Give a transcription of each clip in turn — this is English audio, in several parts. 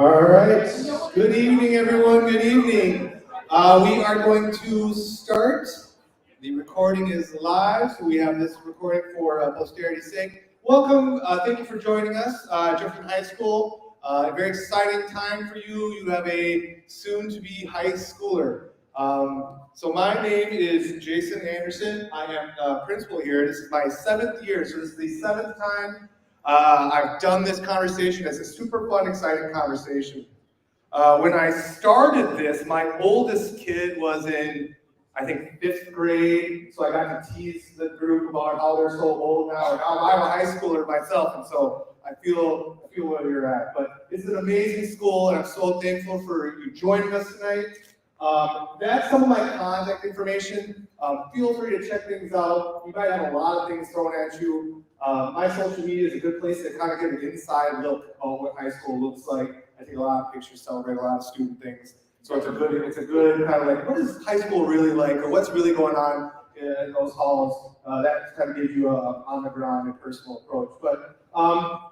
All right. Good evening, everyone. Good evening. We are going to start. The recording is live, so we have this recording for posterity's sake. Welcome. Thank you for joining us, Jefferson High School. A very exciting time for you. You have a soon-to-be high schooler. So my name is Jason Anderson. I am principal here. This is my 7th year, so this is the 7th time I've done this conversation. It's a super fun, exciting conversation. When I started this, my oldest kid was in, I think, 5th grade, so I got to tease the group about how they're so old now. And I'm a high schooler myself, and so I feel where you're at. But it's an amazing school, and I'm so thankful for you joining us tonight. That's some of my contact information. Feel free to check things out. You might have a lot of things thrown at you. My social media is a good place to kind of get an inside look at what high school looks like. I take a lot of pictures, celebrate a lot of student things. So it's a good kind of like, what is high school really like, or what's really going on in those halls? That kind of gives you a on the ground and personal approach. But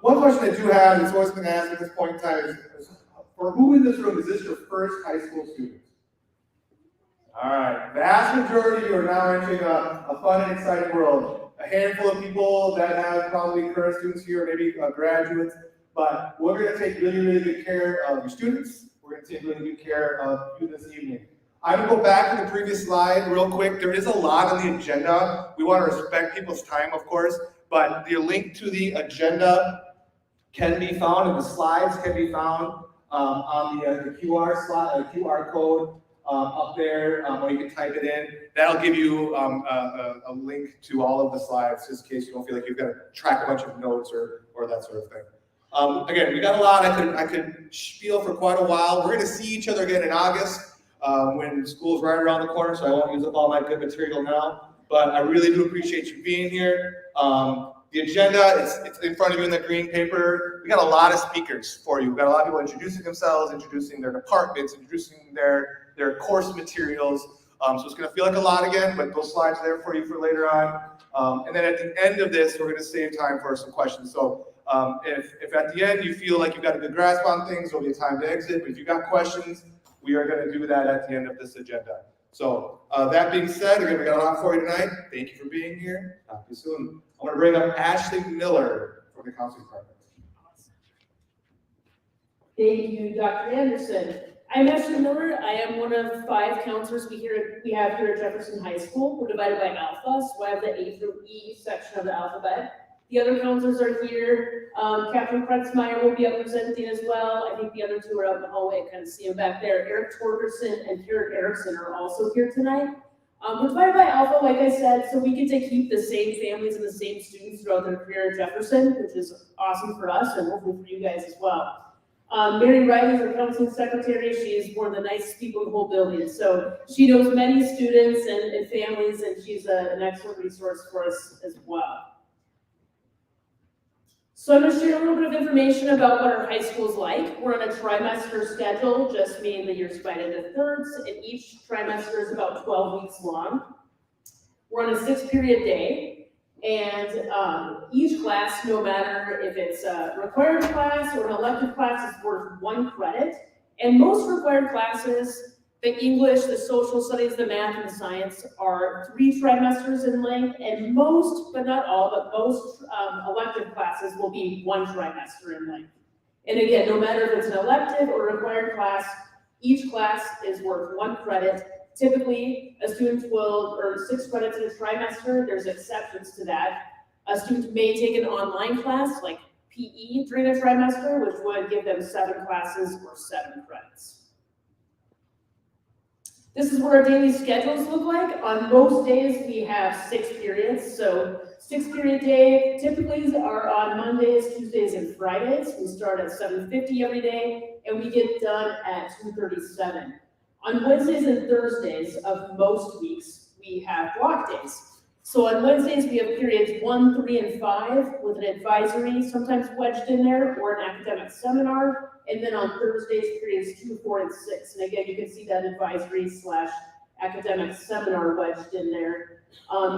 one question I do have, it's always been asked at this point in time, is for who in this room, is this your first high school student? All right, vast majority of you are now entering a fun and exciting world. A handful of people that have probably current students here, maybe graduates, but we're going to take really, really good care of your students. We're going to take really good care of you this evening. I'm going to go back to the previous slide real quick. There is a lot on the agenda. We want to respect people's time, of course, but the link to the agenda can be found, and the slides can be found on the QR code. Up there, or you can type it in. That'll give you a link to all of the slides, just in case you don't feel like you've got to track a bunch of notes or that sort of thing. Again, we got a lot. I could spiel for quite a while. We're going to see each other again in August when school's right around the corner, so I won't use up all my good material now. But I really do appreciate you being here. The agenda, it's in front of you in the green paper. We got a lot of speakers for you. We've got a lot of people introducing themselves, introducing their departments, introducing their course materials. So it's gonna feel like a lot again, but those slides are there for you for later on. And then at the end of this, we're gonna save time for some questions. So if at the end you feel like you've got a good grasp on things, there'll be a time to exit. But if you've got questions, we are gonna do that at the end of this agenda. So that being said, again, we got a lot for you tonight. Thank you for being here. Talk to you soon. I'm going to bring up Ashley Miller from the counseling department. Thank you, Dr. Anderson. I'm Ashley Miller. I am one of 5 counselors we have here at Jefferson High School. We're divided by alpha, so I have the A through E section of the alphabet. The other counselors are here. Catherine Kretzmeyer will be up presenting as well. I think the other 2 are out in the hallway. I kind of see them back there. Eric Torgerson and Karen Erickson are also here tonight. We're divided by alpha, like I said, so we get to keep the same families and the same students throughout their career at Jefferson, which is awesome for us and hopefully for you guys as well. Mary Wright is our counseling secretary. She is one of the nicest people in the whole building. So she knows many students and families, and she's an excellent resource for us as well. So I'm going to share a little bit of information about what our high school is like. We're on a trimester schedule, just meaning the year's divided into thirds, and each trimester is about 12 weeks long. We're on a 6-period day, and each class, no matter if it's a required class or an elective class, is worth 1 credit. And most required classes, the English, the social studies, the math, and the science, are 3 trimesters in length, and most, but not all, but most elective classes will be 1 trimester in length. And again, no matter if it's an elective or required class, each class is worth 1 credit. Typically, a student will earn 6 credits in a trimester. There's exceptions to that. A student may take an online class, like PE, during a trimester, which would give them 7 classes or 7 credits. This is what our daily schedules look like. On most days, we have 6 periods. So 6-period day typically are on Mondays, Tuesdays, and Fridays. We start at 7:50 every day, and we get done at 2:37. On Wednesdays and Thursdays of most weeks, we have block days. So on Wednesdays, we have periods 1, 3, and 5 with an advisory, sometimes wedged in there, or an academic seminar. And then on Thursdays, periods 2, 4, and 6. And again, you can see that advisory / academic seminar wedged in there.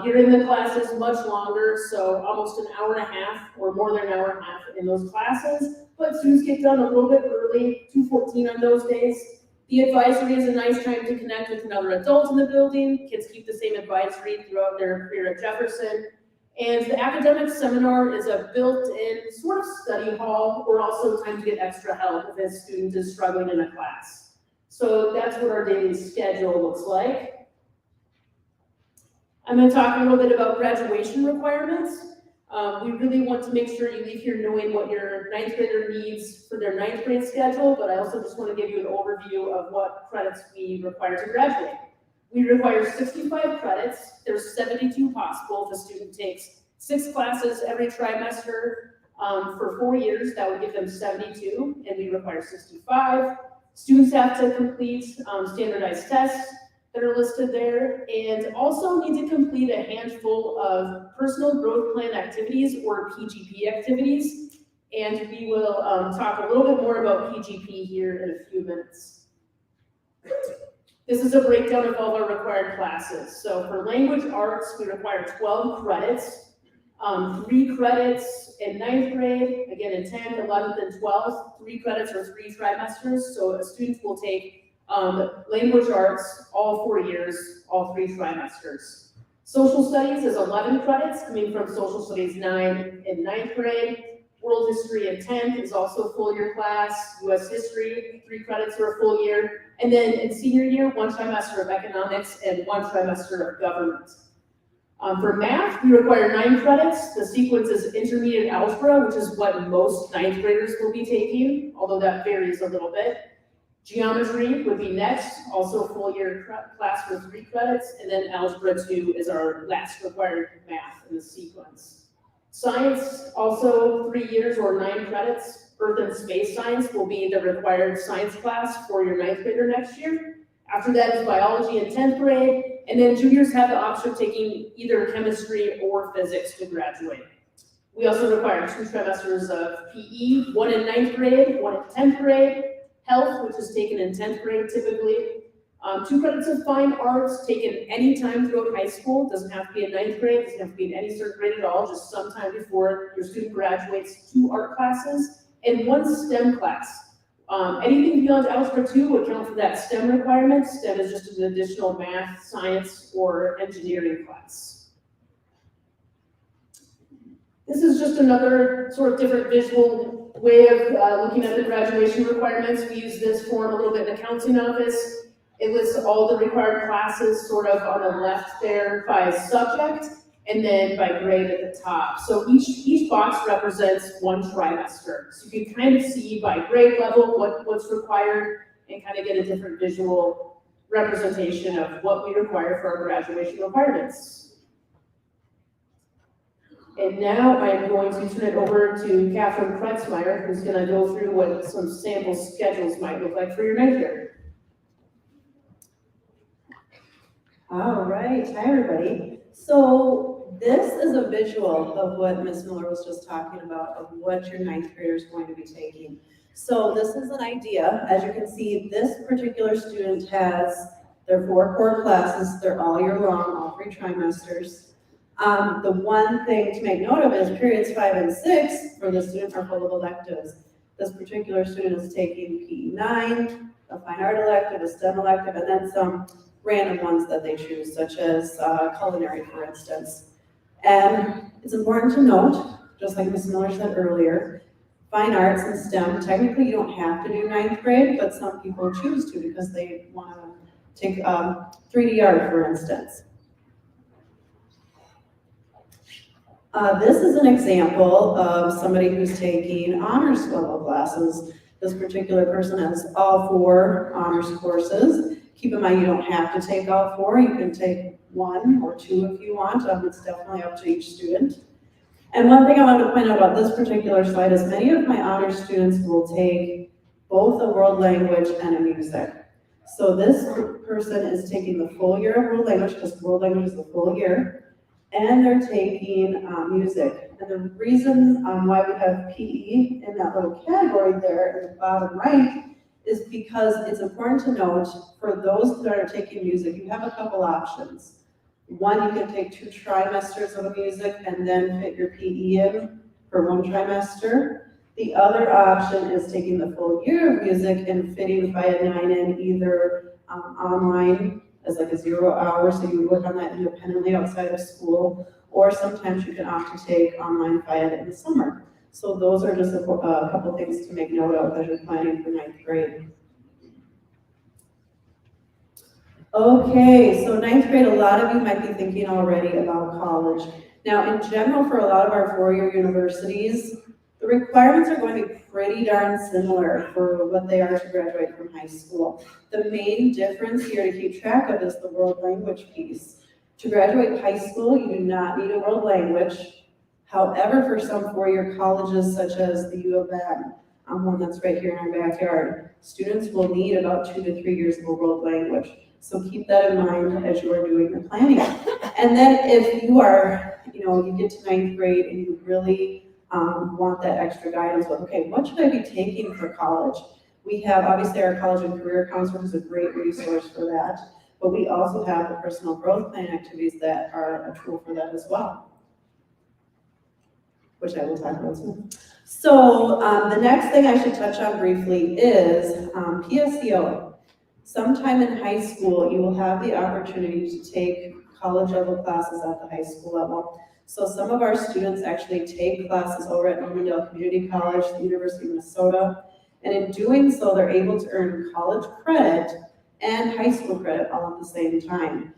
You're in the classes much longer, so almost an hour and a half or more than an hour and a half in those classes. But students get done a little bit early early, 2:14 on those days. The advisory is a nice time to connect with another adult in the building. Kids keep the same advisory throughout their career at Jefferson. And the academic seminar is a built-in sort of study hall, or also time to get extra help if a student is struggling in a class. So that's what our daily schedule looks like. I'm going to talk a little bit about graduation requirements. We really want to make sure you leave here knowing what your ninth grader needs for their ninth grade schedule, but I also just want to give you an overview of what credits we require to graduate. We require 65 credits. There's 72 possible if a student takes 6 classes every trimester for 4 years. That would give them 72, and we require 65. Students have to complete standardized tests that are listed there, and also need to complete a handful of personal growth plan activities, or PGP activities. And we will talk a little bit more about PGP here in a few minutes. This is a breakdown of all our required classes. So for language arts, we require 12 credits, 3 credits in 9th grade, again in 10th, 11th, and 12th, 3 credits or 3 trimesters. So a student will take language arts all 4 years, all 3 trimesters. Social studies is 11 credits, coming from social studies 9 in 9th grade. World history in 10th is also a full year class. US history, 3 credits or a full year. And then in senior year, 1 trimester of economics and 1 trimester of government. For math, we require 9 credits. The sequence is intermediate algebra, which is what most 9th graders will be taking, although that varies a little bit. Geometry would be next, also a full year class with 3 credits, and then Algebra 2 is our last required math in the sequence. Science, also 3 years or 9 credits. Earth and space science will be the required science class for your 9th grader next year. After that is biology in 10th grade, and then juniors have the option of taking either chemistry or physics to graduate. We also require 2 trimesters of PE, 1 in 9th grade, 1 in 10th grade. Health, which is taken in 10th grade typically. 2 credits of fine arts taken anytime throughout high school. Doesn't have to be in 9th grade, doesn't have to be in any certain grade at all, just sometime before your student graduates. 2 art classes and 1 STEM class. Anything beyond Algebra 2 would count for that STEM requirement. STEM is just an additional math, science, or engineering class. This is just another sort of different visual way of looking at the graduation requirements. We use this form a little bit in the counseling office. It lists all the required classes sort of on the left there by subject, and then by grade at the top. So each box represents 1 trimester. So you can kind of see by grade level what's required, and kind of get a different visual representation of what we require for our graduation requirements. And now I'm going to turn it over to Catherine Kretzmeyer, who's going to go through what some sample schedules might look like for your 9th year. All right, hi everybody. So this is a visual of what Ms. Miller was just talking about, of what your 9th grader is going to be taking. So this is an idea. As you can see, this particular student has their 4 core classes. They're all year long, all 3 trimesters. The one thing to make note of is periods 5 and 6 for the student are full of electives. This particular student is taking PE9, a fine art elective, a STEM elective, and then some random ones that they choose, such as culinary, for instance. And it's important to note, just like Ms. Miller said earlier, fine arts and STEM, technically you don't have to do 9th grade, but some people choose to because they want to take 3D art, for instance. This is an example of somebody who's taking honors level classes. This particular person has all 4 honors courses. Keep in mind, you don't have to take all 4. You can take 1 or 2 if you want. It's definitely up to each student. And one thing I wanted to point out about this particular slide is many of my honors students will take both a world language and a music. So this person is taking the full year of world language, because world language is the full year. And they're taking music. And the reason why we have PE in that little category there in the bottom right is because it's important to note, for those that are taking music, you have a couple options. One, you can take 2 trimesters of music and then fit your PE in for 1 trimester. The other option is taking the full year of music and fitting Phi 9 in either online as like a 0 hour, so you work on that independently outside of school, or sometimes you can opt to take online Phi Ed in the summer. So those are just a couple things to make note of as you're planning for ninth grade. Okay, so ninth grade, a lot of you might be thinking already about college. Now, in general, for a lot of our four-year universities, the requirements are going to be pretty darn similar for what they are to graduate from high school. The main difference here to keep track of is the world language piece. To graduate high school, you do not need a world language. However, for some four-year colleges such as the U of M, one that's right here in our backyard, students will need about 2 to 3 years of a world language. So keep that in mind as you are doing your planning. And then if you are, you get to ninth grade and you really want that extra guidance with, okay, what should I be taking for college? We have, obviously, our college and career counselor is a great resource for that, but we also have the personal growth plan activities that are a tool for that as well, which I will talk about soon. So the next thing I should touch on briefly is PSEO. Sometime in high school, you will have the opportunity to take college level classes at the high school level. So some of our students actually take classes over at Normandale Community College, the University of Minnesota, and in doing so, they're able to earn college credit and high school credit all at the same time.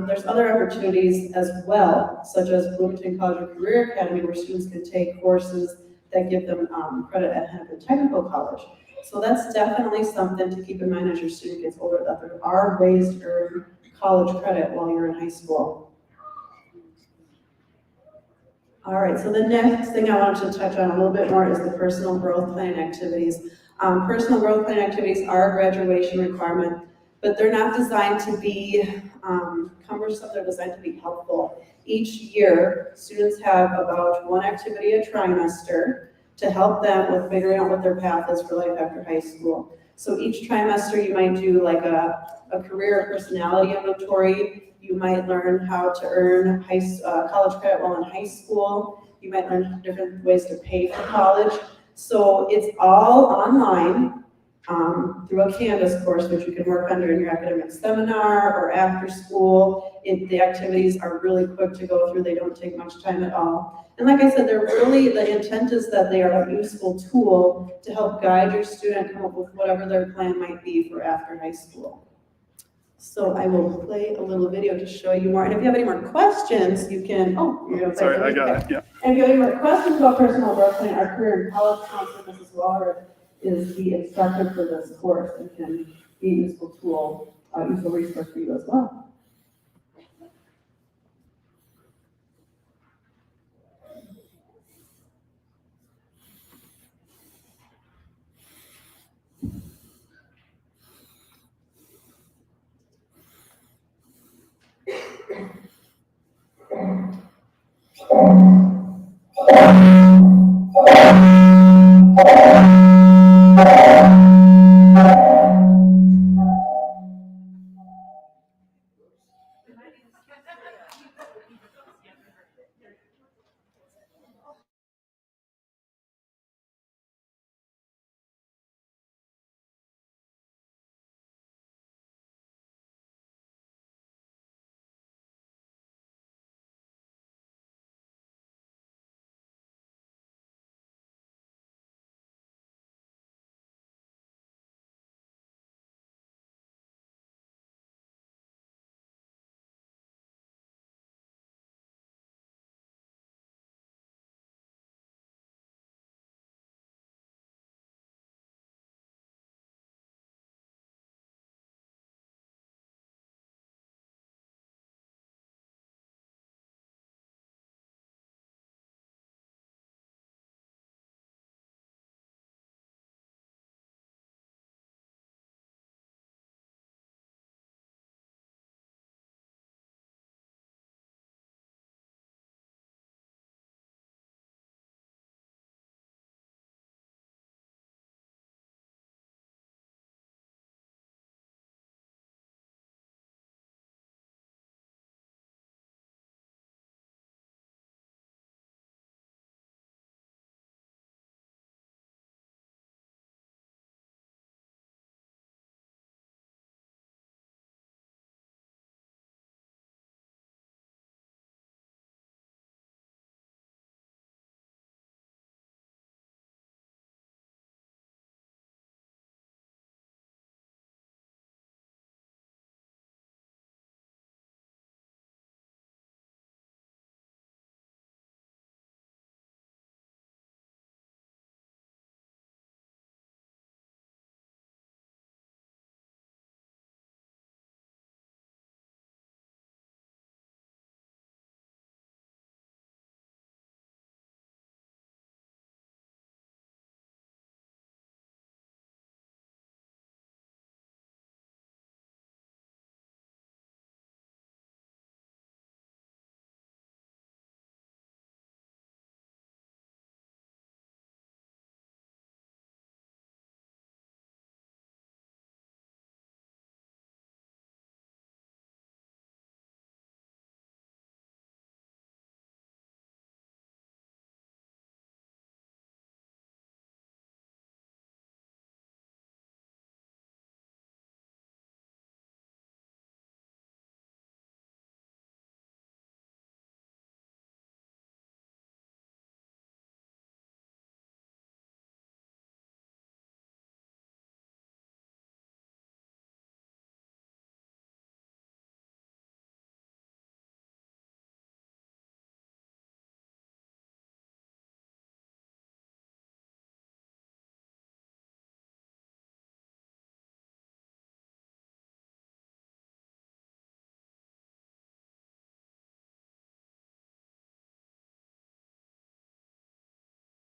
There's other opportunities as well, such as Bloomington College and Career Academy, where students can take courses that give them credit at Hennepin Technical College. So that's definitely something to keep in mind as your student gets older, that there are ways to earn college credit while you're in high school. All right, so the next thing I wanted to touch on a little bit more is the personal growth plan activities. Personal growth plan activities are a graduation requirement, but they're not designed to be cumbersome, they're designed to be helpful. Each year, students have about one activity a trimester to help them with figuring out what their path is for life after high school. So each trimester you might do like a career or personality inventory. You might learn how to earn college credit while in high school. You might learn different ways to pay for college. So it's all online through a Canvas course, which you can work on during your academic seminar or after school. The activities are really quick to go through. They don't take much time at all. And like I said, the intent is that they are a useful tool to help guide your student come up with whatever their plan might be for after high school. So I will play a little video to show you more. And if you have any more questions, you can, Sorry, I got it, yeah. And if you have any more questions about personal growth plan, our career and college counselor, Mrs. Waller, is the instructor for this course and can be a useful tool, useful resource for you as well.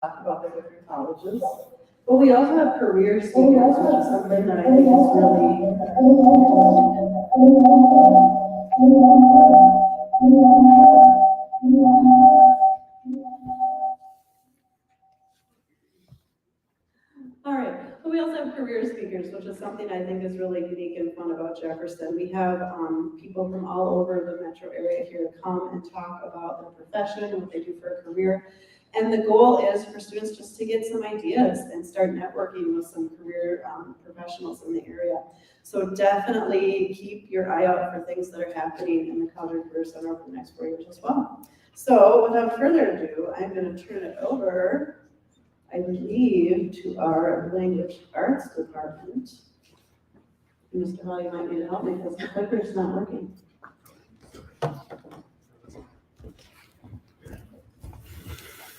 talk about the different colleges. But we also have career speakers, which is something that I think is really all right, but we also have career speakers, which is something I think is really unique and fun about Jefferson. We have people from all over the metro area here come and talk about their profession and what they do for a career. And the goal is for students just to get some ideas and start networking with some career professionals in the area. So definitely keep your eye out for things that are happening in the College Career Center over the next 4 years as well. So without further ado, I'm going to turn it over, I believe, to our language arts department. Mr. Hall, you might need to help me because the clicker's not working.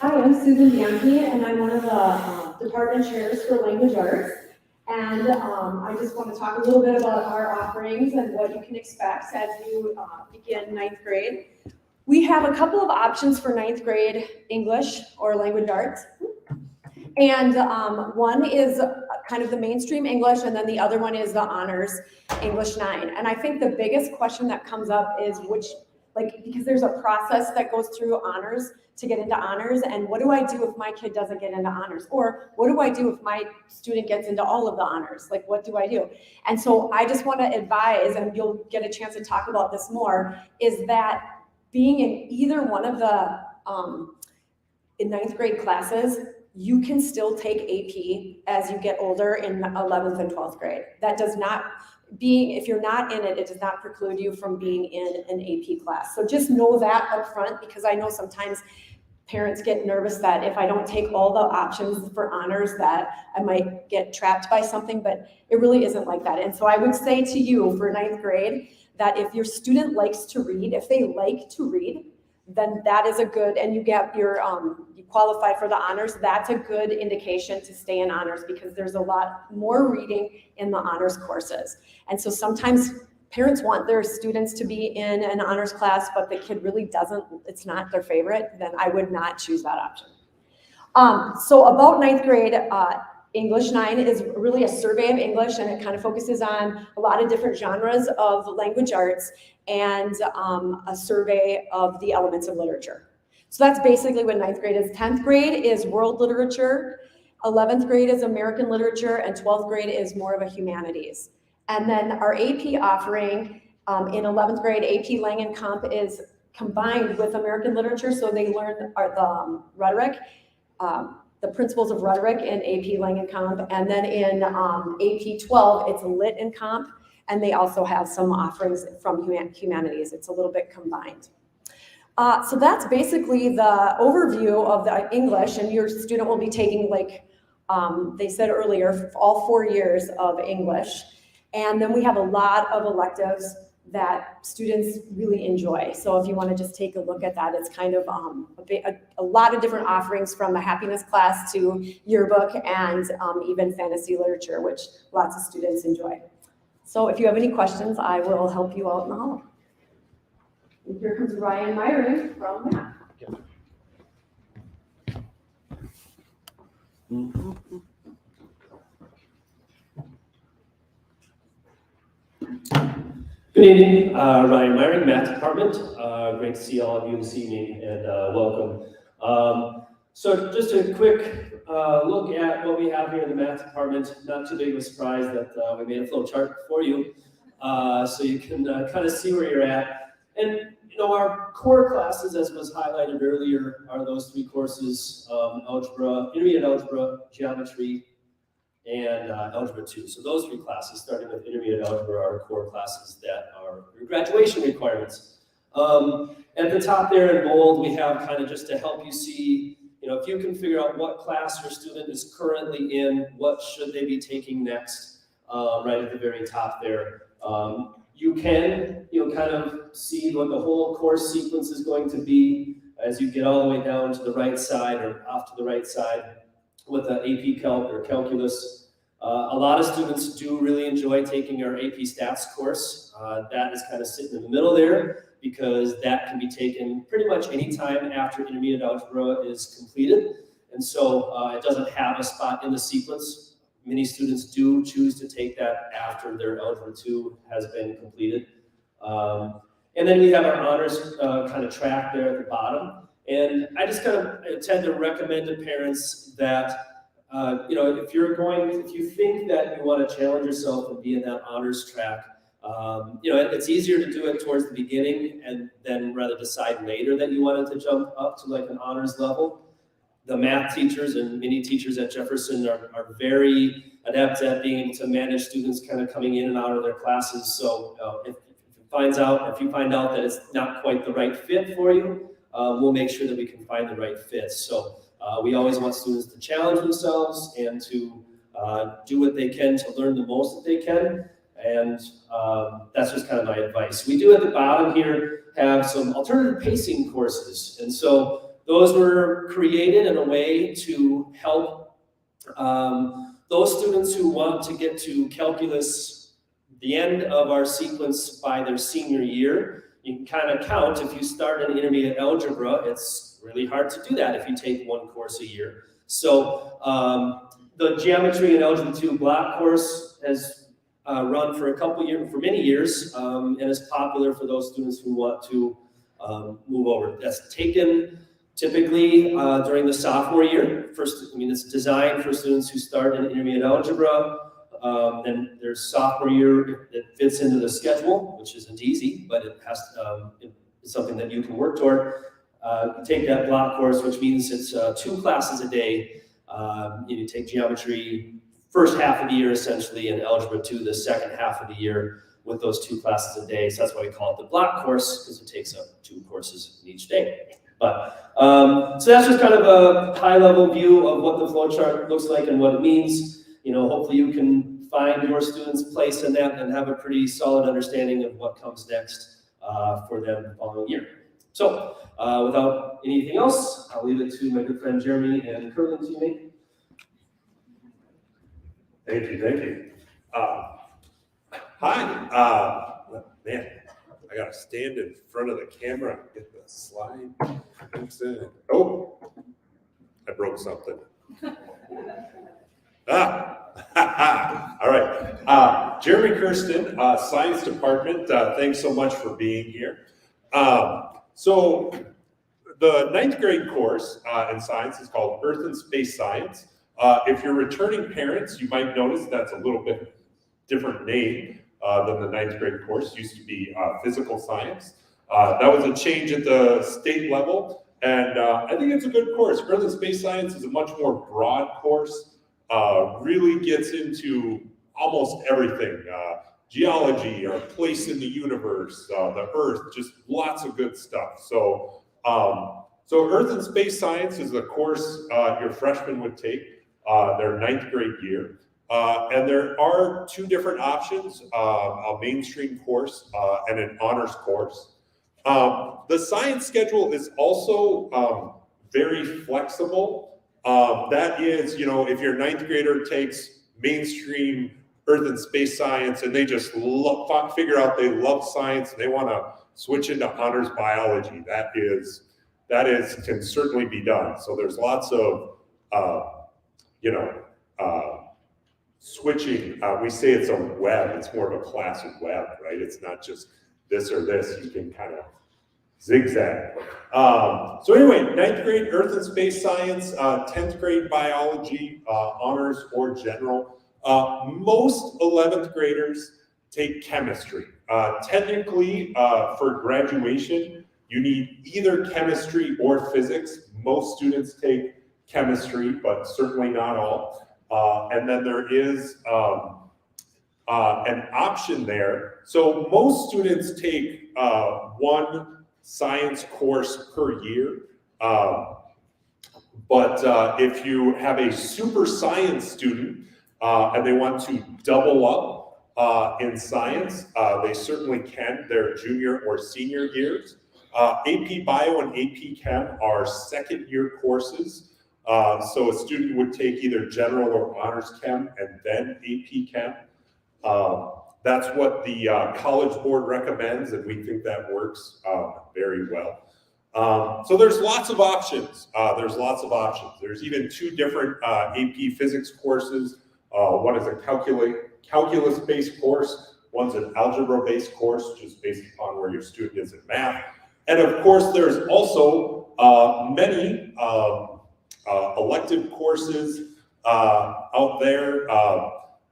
Hi, I'm Susan Bianchi, and I'm one of the department chairs for language arts. And I just want to talk a little bit about our offerings and what you can expect as you begin ninth grade. We have a couple of options for ninth grade English or language arts. And one is kind of the mainstream English, and then the other one is the honors English 9. And I think the biggest question that comes up is because there's a process that goes through honors to get into honors, and what do I do if my kid doesn't get into honors? Or what do I do if my student gets into all of the honors? Like, what do I do? And so I just want to advise, and you'll get a chance to talk about this more, is that being in either one of the in ninth grade classes, you can still take AP as you get older in 11th and 12th grade. That does not, if you're not in it, it does not preclude you from being in an AP class. So just know that up front, because I know sometimes parents get nervous that if I don't take all the options for honors that I might get trapped by something, but it really isn't like that. And so I would say to you for ninth grade that if your student likes to read, if they like to read, then that is a good, and you get your, you qualify for the honors, that's a good indication to stay in honors, because there's a lot more reading in the honors courses. And so sometimes parents want their students to be in an honors class, but the kid really doesn't, it's not their favorite, then I would not choose that option. So about ninth grade, English 9 is really a survey of English, and it kind of focuses on a lot of different genres of language arts and a survey of the elements of literature. So that's basically what ninth grade is. 10th grade is world literature, 11th grade is American literature, and 12th grade is more of a humanities. And then our AP offering in 11th grade, AP Lang and Comp is combined with American literature, so they learn the rhetoric, the principles of rhetoric in AP Lang and Comp, and then in AP 12, it's Lit and Comp, and they also have some offerings from humanities. It's a little bit combined. So that's basically the overview of the English, and your student will be taking, like they said earlier, all 4 years of English. And then we have a lot of electives that students really enjoy. So if you want to just take a look at that, it's kind of a lot of different offerings, from the happiness class to yearbook and even fantasy literature, which lots of students enjoy. So if you have any questions, I will help you out in the hall. And here comes Ryan Myron from math. Good evening, Ryan Myron, Math Department. Great to see all of you this evening, and welcome. So just a quick look at what we have here in the Math Department. Not too big of a surprise that we made a flow chart for you, so you can kind of see where you're at. And you know, our core classes, as was highlighted earlier, are those 3 courses: algebra, intermediate algebra, geometry, and Algebra 2. So those 3 classes, starting with intermediate algebra, are core classes that are your graduation requirements. At the top there in bold, we have kind of just to help you see, you know, if you can figure out what class your student is currently in, what should they be taking next, right at the very top there. You can, you know, kind of see what the whole course sequence is going to be as you get all the way down to the right side, or off to the right side, with the AP Calc or Calculus. A lot of students do really enjoy taking our AP Stats course. That is kind of sitting in the middle there, because that can be taken pretty much any time after intermediate algebra is completed. and so it doesn't have a spot in the sequence. Many students do choose to take that after their Algebra 2 has been completed. And then we have our honors kind of track there at the bottom. And I just kind of tend to recommend to parents that, if you think that you want to challenge yourself and be in that honors track, it's easier to do it towards the beginning and then rather decide later that you wanted to jump up to like an honors level. The math teachers and many teachers at Jefferson are very adept at being able to manage students kind of coming in and out of their classes. So if you find out that it's not quite the right fit for you, we'll make sure that we can find the right fit. So we always want students to challenge themselves and to do what they can to learn the most that they can. And that's just kind of my advice. We do at the bottom here have some alternative pacing courses. And so those were created in a way to help those students who want to get to calculus, the end of our sequence by their senior year. You can kind of count if you start in intermediate algebra, it's really hard to do that if you take one course a year. So the Geometry and Algebra 2 block course has run for many years, and is popular for those students who want to move over. That's taken typically during the sophomore year. It's designed for students who start in intermediate algebra. Then there's sophomore year that fits into the schedule, which isn't easy, but it's something that you can work toward. Take that block course, which means it's 2 classes a day. You take geometry first half of the year essentially, and algebra 2 the second half of the year with those 2 classes a day. So that's why we call it the block course, because it takes up 2 courses each day. But so that's just kind of a high-level view of what the flow chart looks like and what it means. Hopefully you can find your students' place in that and have a pretty solid understanding of what comes next for them the following year. So without anything else, I'll leave it to my good friend Jeremy and Curlin to make. Thank you. Hi, man, I gotta stand in front of the camera and get the slide. Oh, I broke something. All right. Jeremy Kirsten, Science Department, thanks so much for being here. So the 9th grade course in science is called Earth and Space Science. If you're returning parents, you might notice that's a little bit different name than the 9th grade course. It used to be physical science. That was a change at the state level, and I think it's a good course. Earth and Space Science is a much more broad course, really gets into almost everything. Geology, our place in the universe, the Earth, just lots of good stuff. So Earth and Space Science is a course your freshmen would take their 9th grade year. And there are 2 different options, a mainstream course and an honors course. The science schedule is also very flexible. That is, if your 9th grader takes mainstream Earth and Space Science and they just figure out they love science and they want to switch into honors biology, that can certainly be done. So there's lots of switching. We say it's a web, it's more of a classic web, right? It's not just this or this, you can kind of zigzag. So anyway, 9th grade Earth and Space Science, 10th grade biology, honors or general. Most 11th graders take chemistry. Technically, for graduation, you need either chemistry or physics. Most students take chemistry, but certainly not all. And then there is an option there. So most students take 1 science course per year. But if you have a super science student and they want to double up in science, they certainly can, their junior or senior years. AP Bio and AP Chem are 2nd year courses. So a student would take either general or honors chem and then AP Chem. That's what the College Board recommends, and we think that works very well. So there's lots of options. There's even 2 different AP physics courses. One is a calculus-based course. One's an algebra-based course, which is based upon where your student is in math. And of course, there's also many elective courses out there.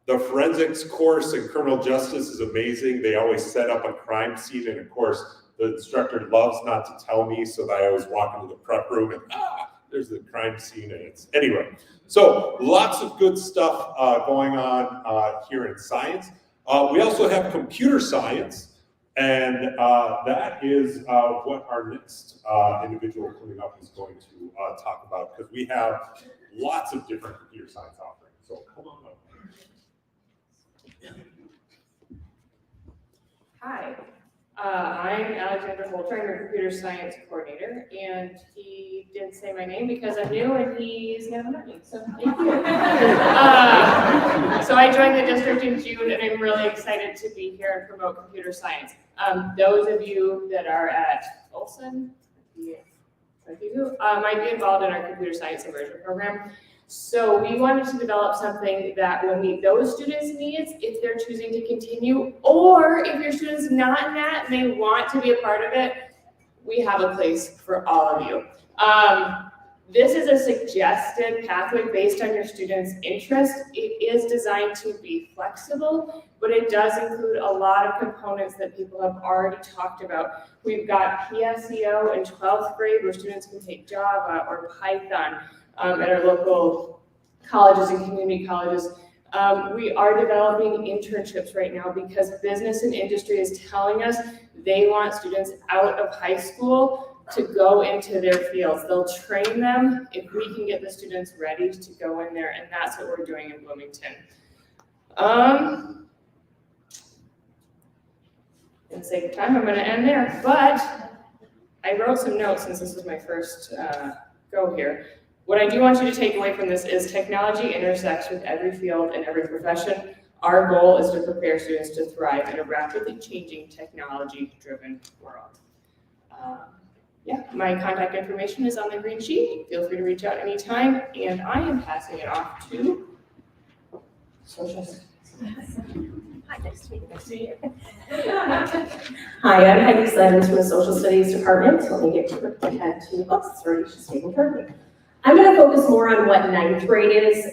The forensics course in criminal justice is amazing. They always set up a crime scene, and of course, the instructor loves not to tell me, so that I always walk into the prep room and there's the crime scene, and it's anyway. So lots of good stuff going on here in science. We also have computer science, and that is what our next individual coming up is going to talk about, because we have lots of different computer science offerings. So come on up. Hi, I'm Alexander Holter, I'm your computer science coordinator, and he didn't say my name because I'm new and he's never met me, so thank you. So I joined the district in June, and I'm really excited to be here and promote computer science. Those of you that are at Olson, might be involved in our computer science immersion program. So we wanted to develop something that will meet those students' needs if they're choosing to continue, or if your student's not in that and they want to be a part of it, we have a place for all of you. This is a suggested pathway based on your student's interest. It is designed to be flexible, but it does include a lot of components that people have already talked about. We've got PSEO in 12th grade where students can take Java or Python. At our local colleges and community colleges. We are developing internships right now because business and industry is telling us they want students out of high school to go into their fields. They'll train them if we can get the students ready to go in there, and that's what we're doing in Bloomington. In the sake of time, I'm going to end there, but I wrote some notes since this was my first go here. What I do want you to take away from this is technology intersects with every field and every profession. Our goal is to prepare students to thrive in a rapidly changing technology-driven world. My contact information is on the green sheet. Feel free to reach out anytime, and I am passing it off to social studies. Hi, nice to meet you. Hi, I'm Heidi Simons from the Social Studies Department. Let me get ahead to the books. It's already just taken care of me. I'm going to focus more on what 9th grade is.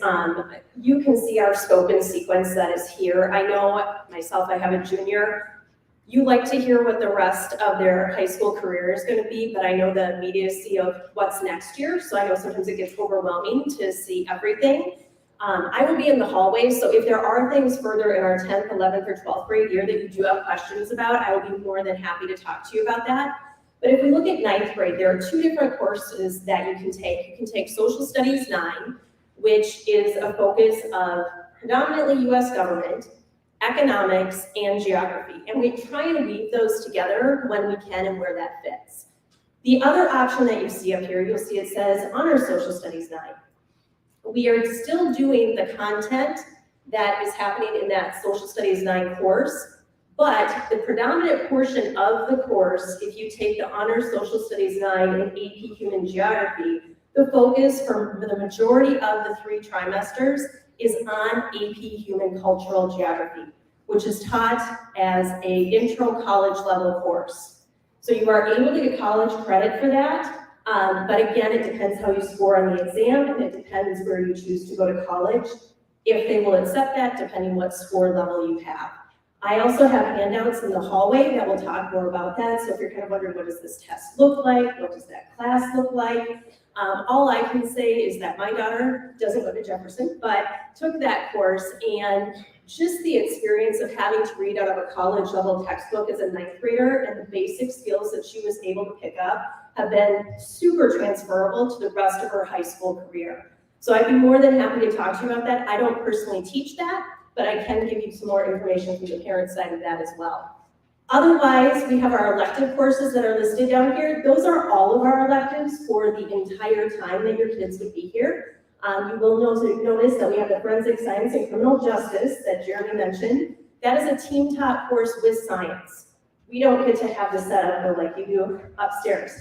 You can see our scope and sequence that is here. I know myself, I have a junior. You like to hear what the rest of their high school career is going to be, but I know the immediacy of what's next year, so I know sometimes it gets overwhelming to see everything. I will be in the hallway, so if there are things further in our 10th, 11th, or 12th grade year that you do have questions about, I will be more than happy to talk to you about that. But if we look at 9th grade, there are 2 different courses that you can take. You can take Social Studies 9, which is a focus of predominantly US government, economics, and geography. And we try and weave those together when we can and where that fits. The other option that you see up here, you'll see it says Honors Social Studies 9. We are still doing the content that is happening in that Social Studies 9 course, but the predominant portion of the course, if you take the Honors Social Studies 9 and AP Human Geography, the focus for the majority of the 3 trimesters is on AP Human Cultural Geography, which is taught as an intro college level course. So you are able to get college credit for that, but again, it depends how you score on the exam, and it depends where you choose to go to college, if they will accept that, depending what score level you have. I also have handouts in the hallway that will talk more about that. So if you're kind of wondering, what does this test look like? What does that class look like? All I can say is that my daughter doesn't go to Jefferson, but took that course, and just the experience of having to read out of a college level textbook as a 9th grader and the basic skills that she was able to pick up have been super transferable to the rest of her high school career. So I'd be more than happy to talk to you about that. I don't personally teach that, but I can give you some more information from the parent side of that as well. Otherwise, we have our elective courses that are listed down here. Those are all of our electives for the entire time that your kids would be here. You will notice that we have the Forensic Science and Criminal Justice that Jeremy mentioned. That is a team taught course with science. We don't get to have the setup like you do upstairs.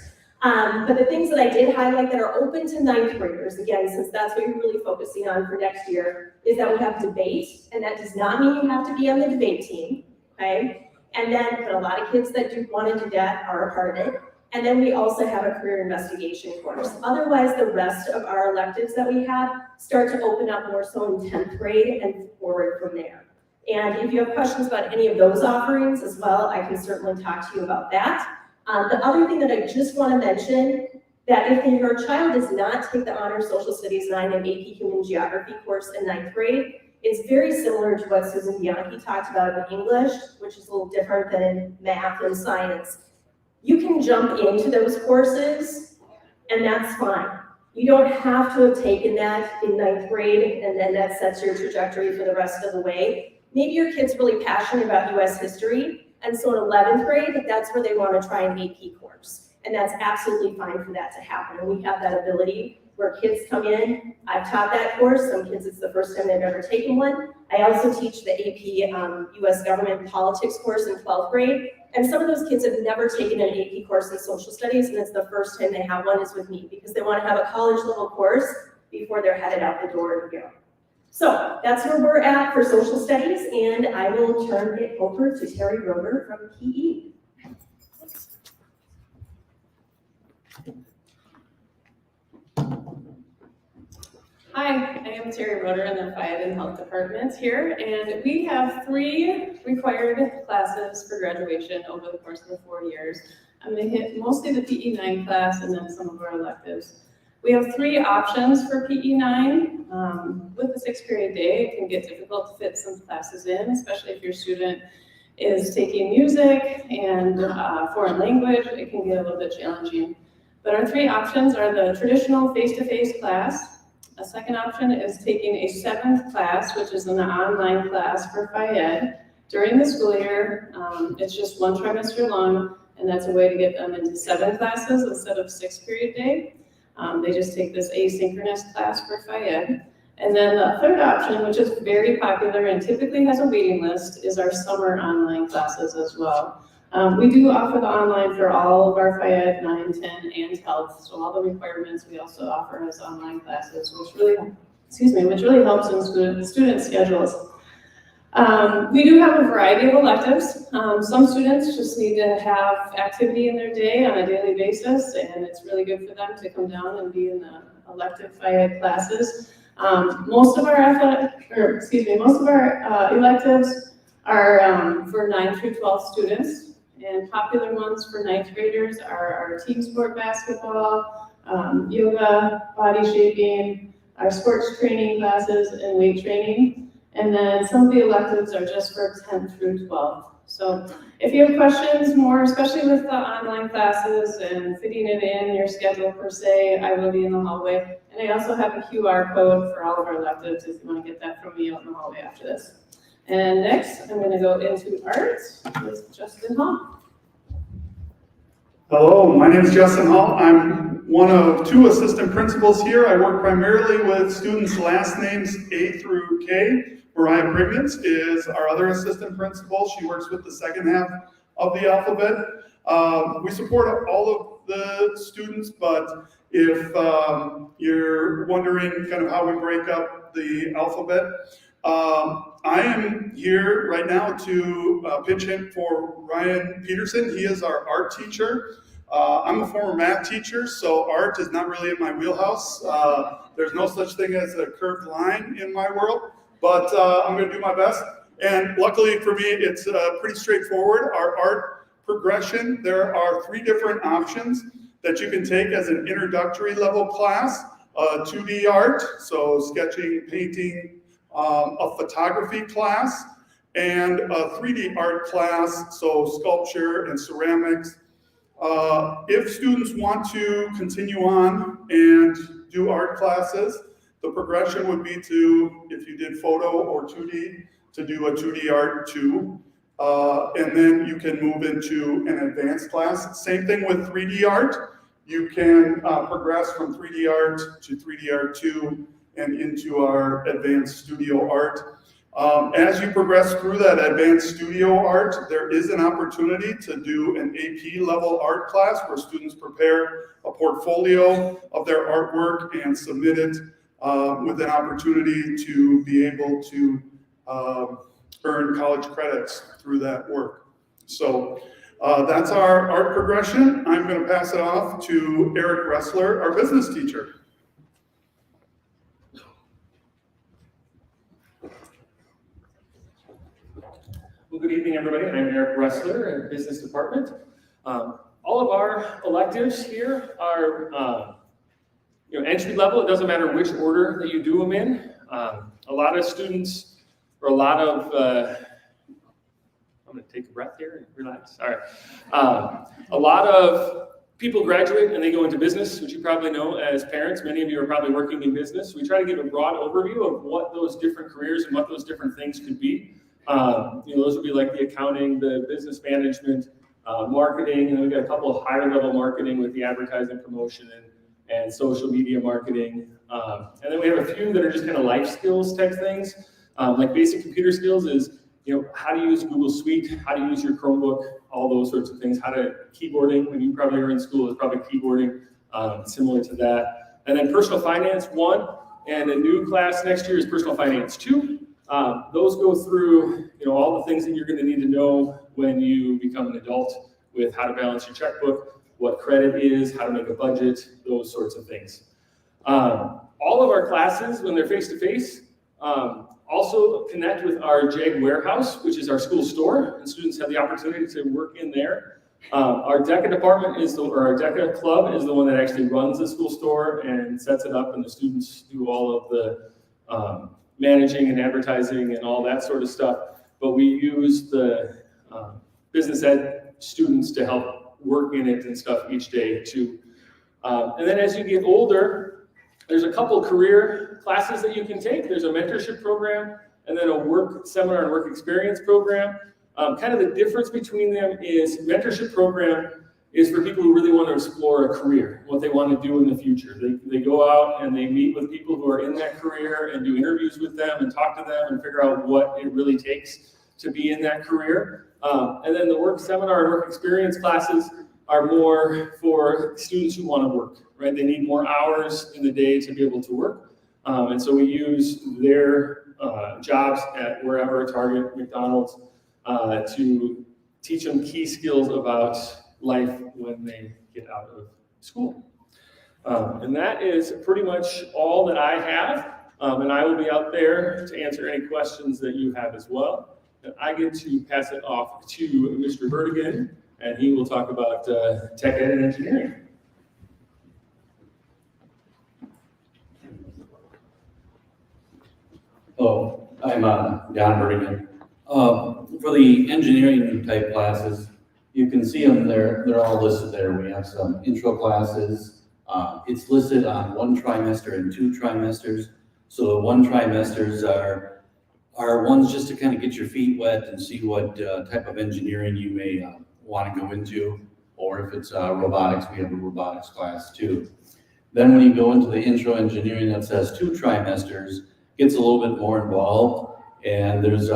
But the things that I did highlight that are open to ninth graders, again, since that's what you're really focusing on for next year, is that we have debate, and that does not mean you have to be on the debate team, okay? And then, but a lot of kids that do want to do that are a part of it. And then we also have a career investigation course. Otherwise, the rest of our electives that we have start to open up more so in 10th grade and forward from there. And if you have questions about any of those offerings as well, I can certainly talk to you about that. The other thing that I just want to mention, that if your child does not take the Honors Social Studies 9 and AP Human Geography course in 9th grade, it's very similar to what Susan Bianchi talked about in English, which is a little different than in math and science. You can jump into those courses, and that's fine. You don't have to have taken that in 9th grade, and then that sets your trajectory for the rest of the way. Maybe your kid's really passionate about US history, and so in 11th grade, that's where they want to try an AP course. And that's absolutely fine for that to happen. And we have that ability where kids come in. I've taught that course. Some kids, it's the first time they've ever taken one. I also teach the AP US Government Politics course in 12th grade. And some of those kids have never taken an AP course in social studies, and it's the first time they have one is with me because they want to have a college level course before they're headed out the door to go. So that's where we're at for social studies, and I will turn it over to Terry Roeder from PE. Hi, I am Terry Roeder in the Phi Ed Health Department here, and we have 3 required classes for graduation over the course of the 4 years. I'm going to hit mostly the PE 9 class and then some of our electives. We have 3 options for PE 9. With the 6th period day, it can get difficult to fit some classes in, especially if your student is taking music and foreign language. It can get a little bit challenging. But our 3 options are the traditional face-to-face class. A second option is taking a 7th class, which is an online class for Phi Ed during the school year. It's just 1 trimester long, and that's a way to get them into 7 classes instead of 6th period day. They just take this asynchronous class for Phi Ed. And then the third option, which is very popular and typically has a waiting list, is our summer online classes as well. We do offer the online for all of our Phi Ed 9, 10, and health. So all the requirements we also offer as online classes, which really helps in student schedules. We do have a variety of electives. Some students just need to have activity in their day on a daily basis, and it's really good for them to come down and be in the elective Phi Ed classes. Most of our electives are for 9 through 12 students. And popular ones for 9th graders are our team sport basketball, yoga, body shaping, our sports training classes, and weight training. And then some of the electives are just for 10th through 12th. So if you have questions more, especially with the online classes and fitting it in your schedule per se, I will be in the hallway. And I also have a QR code for all of our electives if you want to get that from me out in the hallway after this. And next, I'm going to go into art with Justin Hall. Hello, my name is Justin Hall. I'm one of 2 assistant principals here. I work primarily with students' last names A through K. Mariah Prignitz is our other assistant principal. She works with the second half of the alphabet. We support all of the students, but if you're wondering kind of how we break up the alphabet, I am here right now to pitch in for Ryan Peterson. He is our art teacher. I'm a former math teacher, so art is not really in my wheelhouse. There's no such thing as a curved line in my world, but I'm going to do my best. And luckily for me, it's pretty straightforward. Our art progression, there are 3 different options that you can take as an introductory level class. 2D art, so sketching, painting, a photography class, and a 3D art class, so sculpture and ceramics. If students want to continue on and do art classes, the progression would be to, if you did photo or 2D, to do a 2D art 2. And then you can move into an advanced class. Same thing with 3D art. You can progress from 3D art to 3D art 2 and into our advanced studio art. As you progress through that advanced studio art, there is an opportunity to do an AP level art class where students prepare a portfolio of their artwork and submit it with an opportunity to be able to earn college credits through that work. So that's our art progression. I'm going to pass it off to Eric Ressler, our business teacher. Well, good evening, everybody. I'm Eric Ressler in Business Department. All of our electives here are entry level. It doesn't matter which order that you do them in. A lot of students, or a lot of, I'm going to take a breath here and relax. All right. A lot of people graduate and they go into business, which you probably know as parents. Many of you are probably working in business. We try to give a broad overview of what those different careers and what those different things could be. Those would be like the accounting, the business management, marketing, and then we've got a couple of higher level marketing with the advertising, promotion, and social media marketing. And then we have a few that are just kind of life skills type things. Like basic computer skills is, how to use Google Suite, how to use your Chromebook, all those sorts of things. How to keyboarding, when you probably are in school, is probably keyboarding, similar to that. And then personal finance 1, and a new class next year is personal finance 2. Those go through, all the things that you're going to need to know when you become an adult, with how to balance your checkbook, what credit is, how to make a budget, those sorts of things. All of our classes, when they're face-to-face, also connect with our JEG warehouse, which is our school store, and students have the opportunity to work in there. Our DECA department our DECA club is the one that actually runs the school store and sets it up, and the students do all of the managing and advertising and all that sort of stuff. But we use the business ed students to help work in it and stuff each day too. And then as you get older, there's a couple career classes that you can take. There's a mentorship program and then a work seminar and work experience program. Kind of the difference between them is mentorship program is for people who really want to explore a career, what they want to do in the future. They go out and they meet with people who are in that career and do interviews with them and talk to them and figure out what it really takes to be in that career. And then the work seminar and work experience classes are more for students who want to work, right? They need more hours in the day to be able to work. And so we use their jobs at wherever, Target, McDonald's, to teach them key skills about life when they get out of school. And that is pretty much all that I have. And I will be out there to answer any questions that you have as well. And I get to pass it off to Mr. Vertigan, and he will talk about tech ed and engineering. Hello, I'm Don Vertigan. For the engineering type classes, you can see them there, they're all listed there. We have some intro classes. It's listed on 1 trimester and 2 trimesters. So the 1 trimesters are ones just to kind of get your feet wet and see what type of engineering you may want to go into, or if it's robotics, we have a robotics class too. Then when you go into the intro engineering that says 2 trimesters, gets a little bit more involved, and there's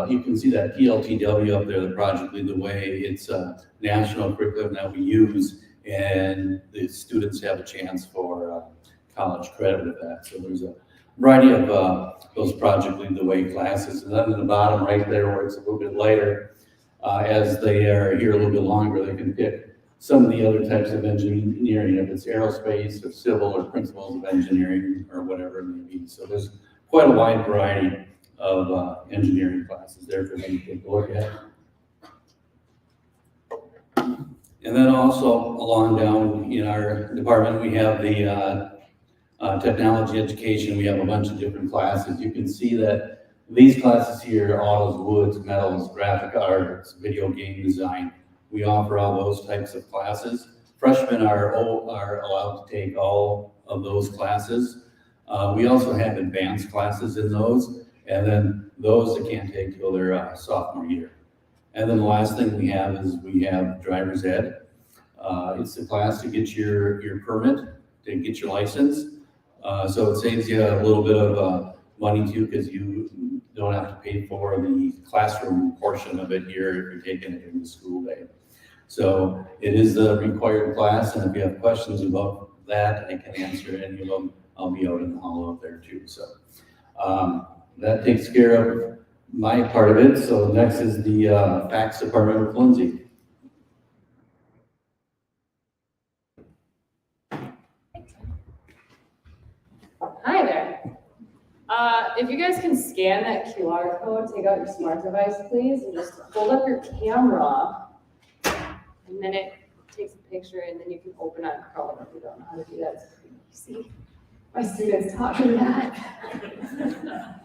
you can see that PLTW up there, the Project Lead the Way. It's a national curriculum that we use, and the students have a chance for college credit with that. So there's a variety of those Project Lead the Way classes. And then in the bottom right there, where it's a little bit lighter, as they are here a little bit longer, they can pick some of the other types of engineering, if it's aerospace or civil or principles of engineering or whatever it may be. So there's quite a wide variety of engineering classes there for them to take a look at. And then also along down in our department, we have the technology education. We have a bunch of different classes. You can see that these classes here, autos, woods, metals, graphic arts, video game design, we offer all those types of classes. Freshmen are allowed to take all of those classes. We also have advanced classes in those, and then those they can't take till their sophomore year. And then the last thing we have is we have driver's ed. It's the class to get your permit, to get your license. So it saves you a little bit of money too, because you You don't have to pay for the classroom portion of it here if you're taking it in the school day. So it is a required class, and if you have questions about that, I can answer any of them. I'll be out in the hall out there too. So that takes care of my part of it. So next is the fax department with Lindsay. Hi there. If you guys can scan that QR code, take out your smart device, please, and just hold up your camera. And then it takes a picture, and then you can open on Chrome if you don't know how to do that. It's pretty easy. My students taught me that.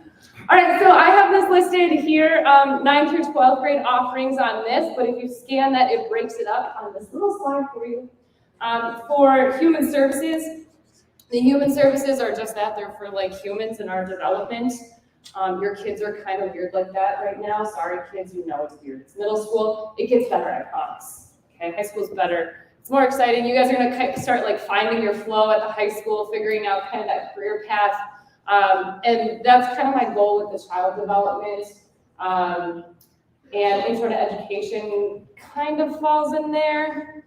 All right, so I have this listed here, 9 through 12th grade offerings on this, but if you scan that, it breaks it up on this little slide for you. For human services, the human services are just that, they're for like humans in our development. Your kids are kind of weird like that right now. Sorry kids, you know it's weird. It's middle school, it gets better, I promise. Okay, high school's better. It's more exciting. You guys are gonna start like finding your flow at the high school, figuring out kind of that career path. And that's kind of my goal with the child development. And intro to education kind of falls in there.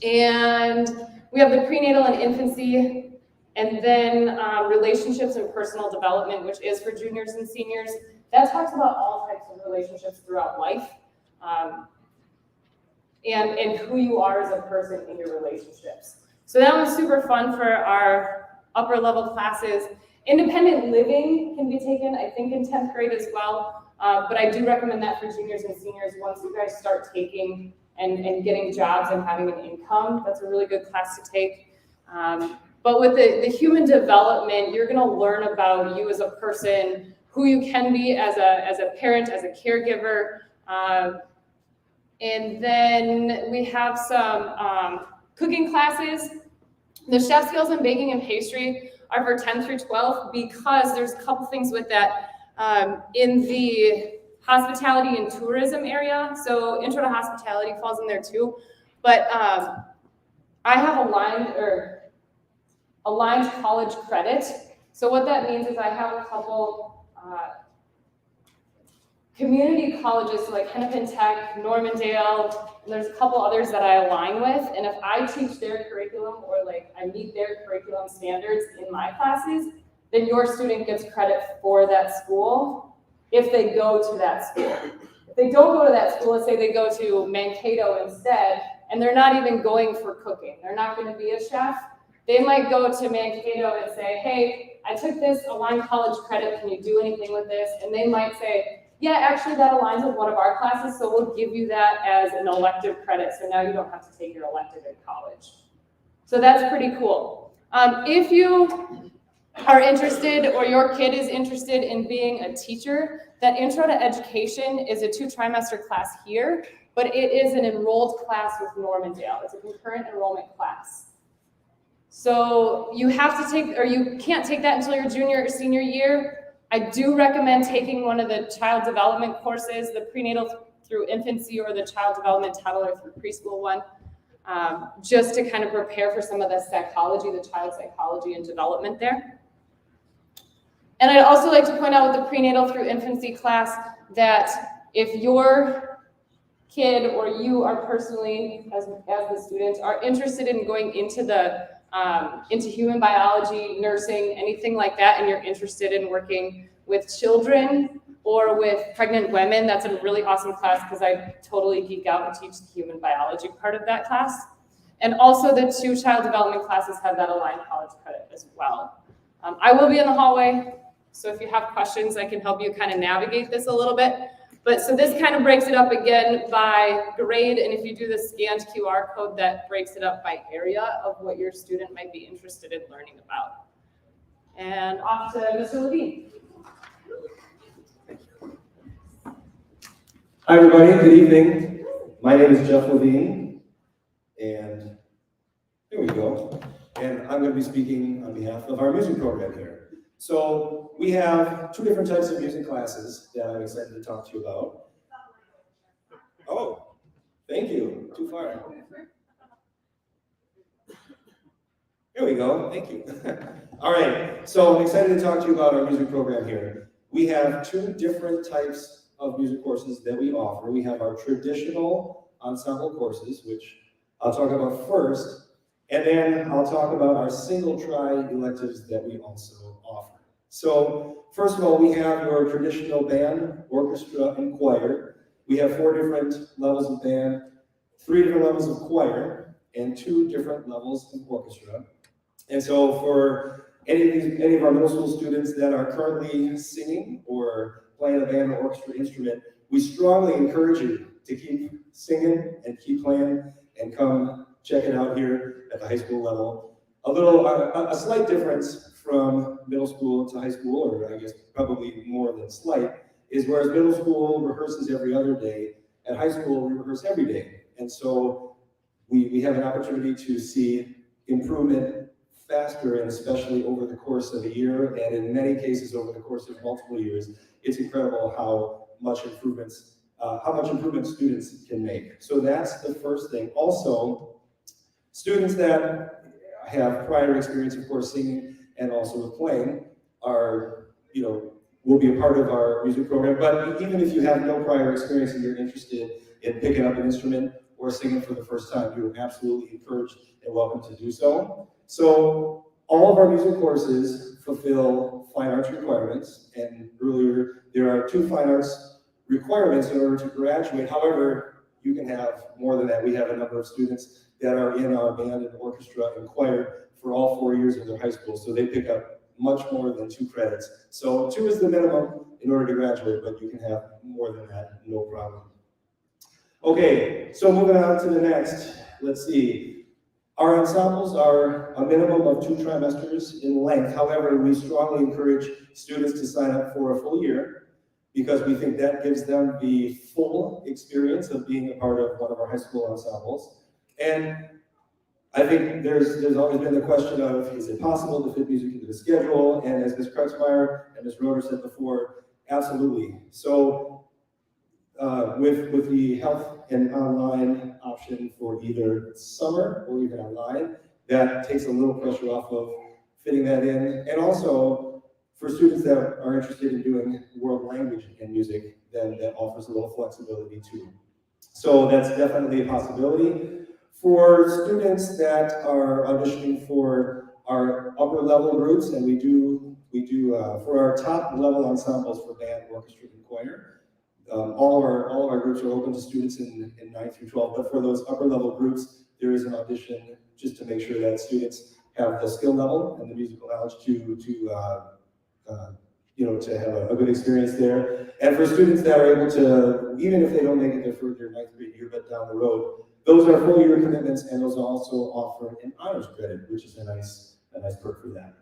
And we have the prenatal and infancy, and then relationships and personal development, which is for juniors and seniors. That talks about all types of relationships throughout life. And who you are as a person in your relationships. So that was super fun for our upper level classes. Independent living can be taken, I think, in 10th grade as well. But I do recommend that for juniors and seniors once you guys start taking and getting jobs and having an income. That's a really good class to take. But with the human development, you're gonna learn about you as a person, who you can be as a parent, as a caregiver. And then we have some cooking classes. The chef skills in baking and pastry are for 10 through 12 because there's a couple things with that. In the hospitality and tourism area, so intro to hospitality falls in there too, but I have aligned college credit. So what that means is I have a couple community colleges, so like Hennepin Tech, Normandale, and there's a couple others that I align with, and if I teach their curriculum or like I meet their curriculum standards in my classes, then your student gets credit for that school if they go to that school. If they don't go to that school, let's say they go to Mankato instead, and they're not even going for cooking, they're not going to be a chef, they might go to Mankato and say, hey, I took this aligned college credit, can you do anything with this? And they might say, yeah, actually that aligns with one of our classes, so we'll give you that as an elective credit, so now you don't have to take your elective in college. So that's pretty cool. If you are interested or your kid is interested in being a teacher, that Intro to Education is a 2-trimester class here, but it is an enrolled class with Normandale. It's a concurrent enrollment class. So you have to take, or you can't take that until your junior or senior year. I do recommend taking one of the child development courses, the prenatal through infancy or the child development toddler through preschool one, just to kind of prepare for some of the psychology, the child psychology and development there. And I'd also like to point out with the prenatal through infancy class that if your kid or you are personally, as the students, are interested in going into human biology, nursing, anything like that, and you're interested in working with children or with pregnant women, that's a really awesome class because I totally geek out and teach the human biology part of that class. And also the 2 child development classes have that aligned college credit as well. I will be in the hallway, so if you have questions, I can help you kind of navigate this a little bit. But so this kind of breaks it up again by grade, and if you do the scanned QR code, that breaks it up by area of what your student might be interested in learning about. And off to Mr. Levine. Hi everybody, good evening. My name is Jeff Levine, and here we go. And I'm going to be speaking on behalf of our music program here. So we have 2 different types of music classes that I'm excited to talk to you about. Oh, thank you. Too far. Here we go. Thank you. All right. So I'm excited to talk to you about our music program here. we have two different types of music courses that we offer. We have our traditional ensemble courses, which I'll talk about first, and then I'll talk about our single tri electives that we also offer. So first of all, we have your traditional band, orchestra, and choir. We have 4 different levels of band, 3 different levels of choir, and 2 different levels of orchestra. And so for any of our middle school students that are currently singing or playing a band or orchestra instrument, we strongly encourage you to keep singing and keep playing and come check it out here at the high school level. A slight difference from middle school to high school, or I guess probably more than slight, is whereas middle school rehearses every other day, at high school we rehearse every day. And so we have an opportunity to see improvement faster, and especially over the course of a year, and in many cases over the course of multiple years. It's incredible how much improvement students can make. So that's the first thing. Also, students that have prior experience, of course, singing and also with playing will be a part of our music program. But even if you have no prior experience and you're interested in picking up an instrument or singing for the first time, you're absolutely encouraged and welcome to do so. So all of our music courses fulfill fine arts requirements, and earlier there are 2 fine arts requirements in order to graduate. However, you can have more than that. We have a number of students that are in our band and orchestra and choir for all 4 years of their high school, so they pick up much more than 2 credits. So 2 is the minimum in order to graduate, but you can have more than that, no problem. Okay, so moving on to the next, let's see. Our ensembles are a minimum of 2 trimesters in length. However, we strongly encourage students to sign up for a full year because we think that gives them the full experience of being a part of one of our high school ensembles. And I think there's always been the question of, is it possible to fit music into the schedule? And as Ms. Krutzmeyer and Ms. Roeder said before, absolutely. So with the health and online option for either summer or even online, that takes a little pressure off of fitting that in. And also, for students that are interested in doing world language and music, then that offers a little flexibility too. So that's definitely a possibility. For students that are auditioning for our upper level groups, and we do for our top level ensembles for band, orchestra, and choir, all of our groups are open to students in 9th through 12th, but for those upper level groups, there is an audition just to make sure that students have the skill level and the musical knowledge to have a good experience there. And for students that are able to, even if they don't make it their 9th grade year, but down the road, those are full year commitments, and those also offer an honors credit, which is a nice perk for that.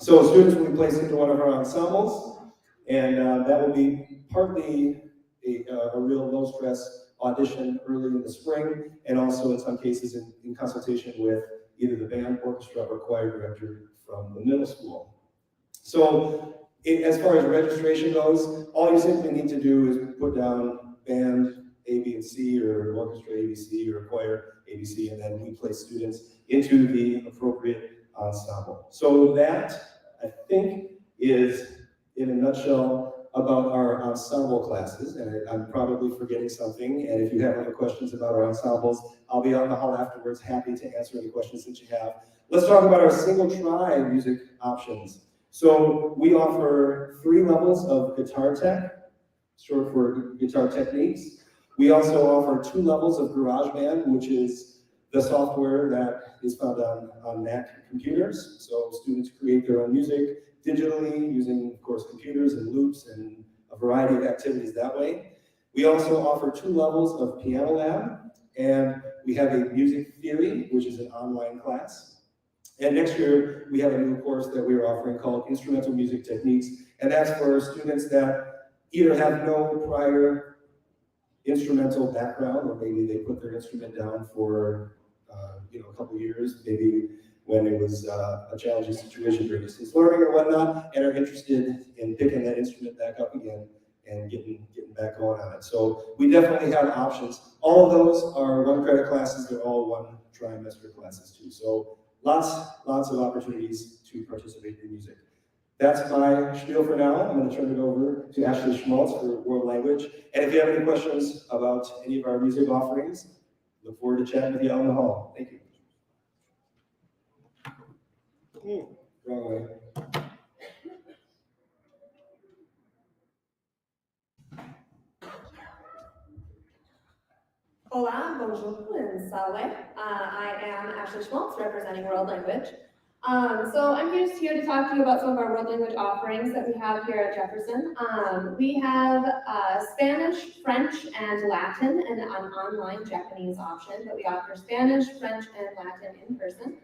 So students will be placed into one of our ensembles, and that will be partly a real low-stress audition early in the spring, and also in some cases in consultation with either the band, orchestra, or choir director from the middle school. So as far as registration goes, all you simply need to do is put down band A, B, and C, or orchestra ABC, or choir ABC, and then we place students into the appropriate ensemble. So that, I think, is, in a nutshell, about our ensemble classes, and I'm probably forgetting something, and if you have other questions about our ensembles, I'll be out in the hall afterwards, happy to answer any questions that you have. Let's talk about our single tri music options. So we offer 3 levels of guitar tech, short for guitar techniques. We also offer 2 levels of GarageBand, which is the software that is found on Mac computers. So students create their own music digitally using, of course, computers and loops and a variety of activities that way. We also offer 2 levels of Piano Lab, and we have a music theory, which is an online class. And next year, we have a new course that we are offering called Instrumental Music Techniques, and that's for students that either have no prior instrumental background, or maybe they put their instrument down for a couple years, maybe when it was a challenging situation during distance learning or whatnot, and are interested in picking that instrument back up again and getting back going on it. So we definitely have options. All of those are 1 credit classes. They're all 1 trimester classes too. So lots of opportunities to participate in music. That's my spiel for now. I'm going to turn it over to Ashley Schmaltz for world language. And if you have any questions about any of our music offerings, look forward to chatting with you out in the hall. Thank you. Wrong way. Hola, bonjour, and salve. I am Ashley Schmaltz, representing World Language. So I'm just here to talk to you about some of our world language offerings that we have here at Jefferson. We have Spanish, French, and Latin, and an online Japanese option, but we offer Spanish, French, and Latin in person.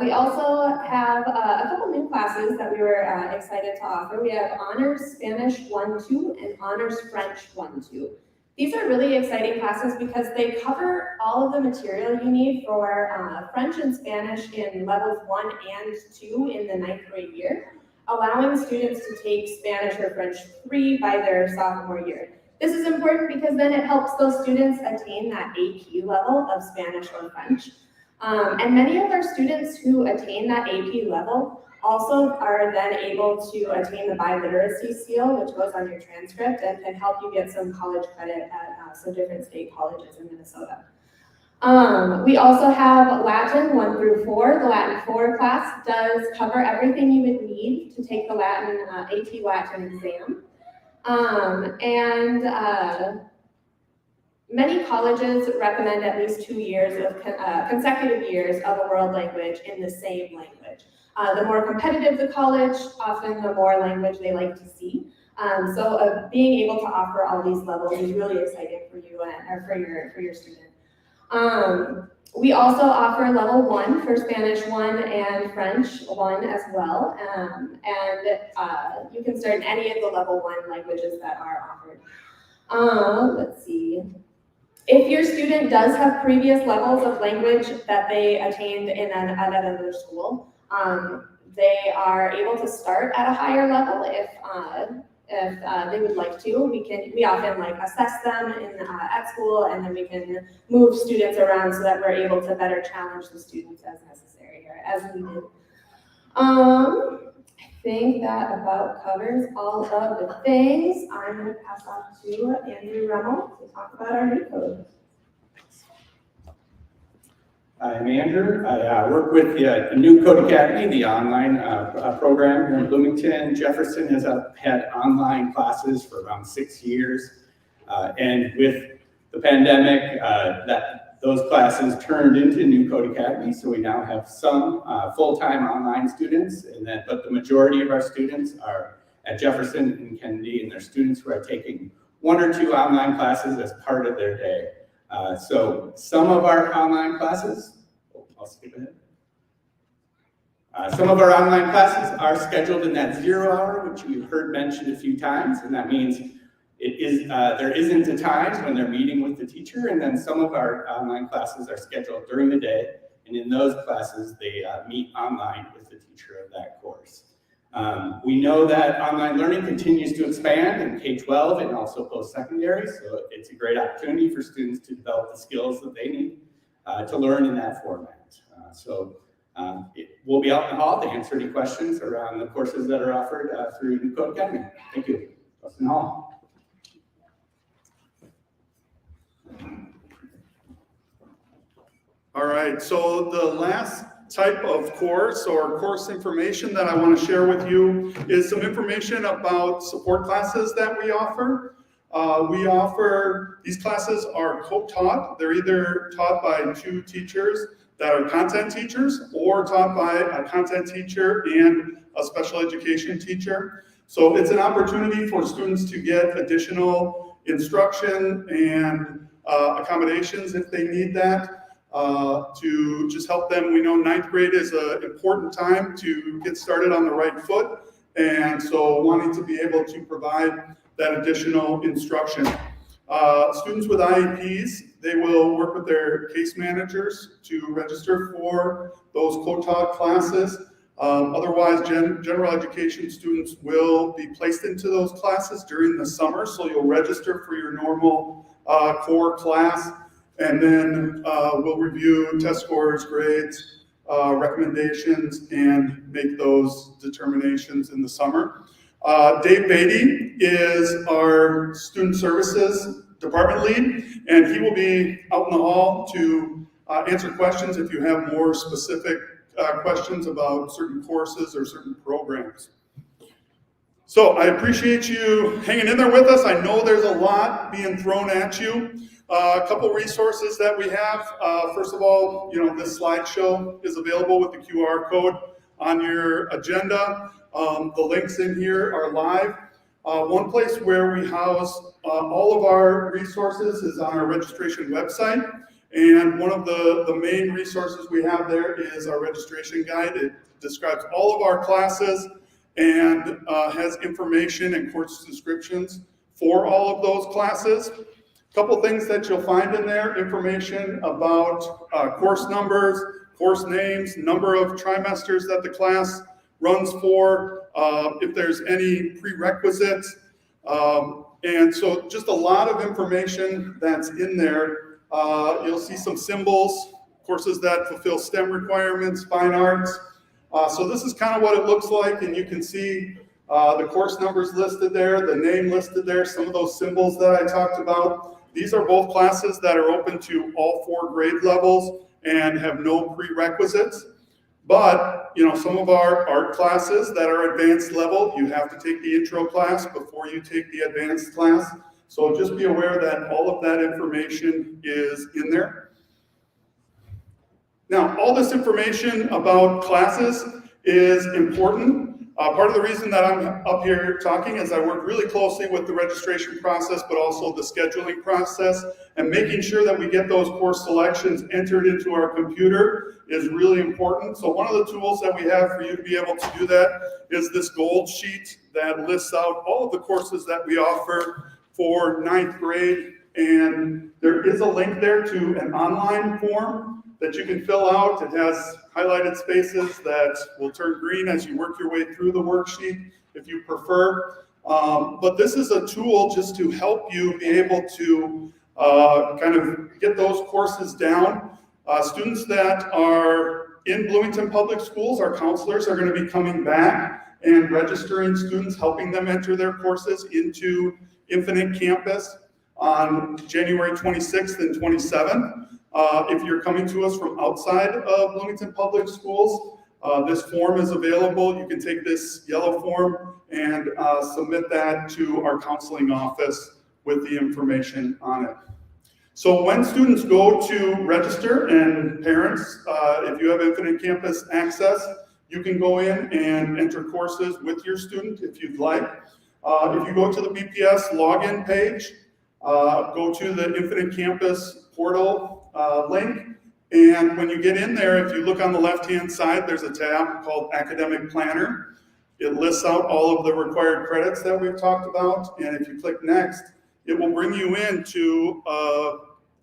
We also have a couple new classes that we were excited to offer. We have Honors Spanish 1-2 and Honors French 1-2. These are really exciting classes because they cover all of the material you need for French and Spanish in levels 1 and 2 in the 9th grade year, allowing students to take Spanish or French 3 by their sophomore year. This is important because then it helps those students attain that AP level of Spanish or French. And many of our students who attain that AP level also are then able to attain the biliteracy seal, which goes on your transcript and can help you get some college credit at some different state colleges in Minnesota. We also have Latin 1 through 4. The Latin 4 class does cover everything you would need to take the Latin AT Latin exam. Many colleges recommend at least 2 years of consecutive years of a world language in the same language. The more competitive the college, often the more language they like to see. So being able to offer all these levels is really exciting for you and for your student. We also offer level 1 for Spanish 1 and French 1 as well. You can start in any of the level 1 languages that are offered. Let's see. If your student does have previous levels of language that they attained in another school, they are able to start at a higher level if they would like to. We often assess them at school, and then we can move students around so that we're able to better challenge the students as necessary or as needed. I think that about covers all of the things. I'm going to pass off to Andrew Rummel to talk about our new code. I'm Andrew. I work with the New Code Academy, the online program here in Bloomington. Jefferson has had online classes for around 6 years. And with the pandemic, those classes turned into New Code Academy. So we now have some full-time online students, but the majority of our students are at Jefferson and Kennedy, and they're students who are taking 1 or 2 online classes as part of their day. So some of our online classes, I'll skip ahead. Some of our online classes are scheduled in that 0 hour, which you've heard mentioned a few times, and that means there isn't a time when they're meeting with the teacher, and then some of our online classes are scheduled during the day, and in those classes, they meet online with the teacher of that course. We know that online learning continues to expand in K-12 and also post-secondary, so it's a great opportunity for students to develop the skills that they need to learn in that format. We'll be out in the hall to answer any questions around the courses that are offered through New Code Academy. Thank you. Justin Hall. All right, so the last type of course or course information that I want to share with you is some information about support classes that we offer. These classes are co-taught. They're either taught by 2 teachers that are content teachers or taught by a content teacher and a special education teacher. So it's an opportunity for students to get additional instruction and accommodations if they need that. To just help them. We know 9th grade is an important time to get started on the right foot, and so wanting to be able to provide that additional instruction. Students with IEPs, they will work with their case managers to register for those co-taught classes. Otherwise, general education students will be placed into those classes during the summer, so you'll register for your normal core class. And then we'll review test scores, grades, recommendations and make those determinations in the summer. Dave Beatty is our student services department lead, and he will be out in the hall to answer questions if you have more specific questions about certain courses or certain programs. So I appreciate you hanging in there with us. I know there's a lot being thrown at you. A couple resources that we have. First of all, this slideshow is available with the QR code on your agenda. The links in here are live. One place where we house all of our resources is on our registration website. And one of the main resources we have there is our registration guide. It describes all of our classes and has information and course descriptions for all of those classes. A couple things that you'll find in there: information about course numbers, course names, number of trimesters that the class runs for, if there's any prerequisites. And so just a lot of information that's in there. You'll see some symbols, courses that fulfill STEM requirements, fine arts. So this is kind of what it looks like, and you can see the course numbers listed there, the name listed there, some of those symbols that I talked about. These are both classes that are open to all 4 grade levels and have no prerequisites. But, some of our art classes that are advanced level, you have to take the intro class before you take the advanced class. So just be aware that all of that information is in there. Now, all this information about classes is important. Part of the reason that I'm up here talking is I work really closely with the registration process, but also the scheduling process, and making sure that we get those course selections entered into our computer is really important. So one of the tools that we have for you to be able to do that is this gold sheet that lists out all of the courses that we offer for 9th grade. And there is a link there to an online form that you can fill out. It has highlighted spaces that will turn green as you work your way through the worksheet if you prefer. But this is a tool just to help you be able to kind of get those courses down. Students that are in Bloomington Public Schools, our counselors are going to be coming back and registering students, helping them enter their courses into Infinite Campus on January 26th and 27th. If you're coming to us from outside of Bloomington Public Schools, this form is available. You can take this yellow form and submit that to our counseling office with the information on it. So when students go to register, and parents, if you have Infinite Campus access, you can go in and enter courses with your student if you'd like. If you go to the BPS login page, go to the Infinite Campus portal link, and when you get in there, if you look on the left-hand side, there's a tab called Academic Planner. It lists out all of the required credits that we've talked about, and if you click Next, it will bring you into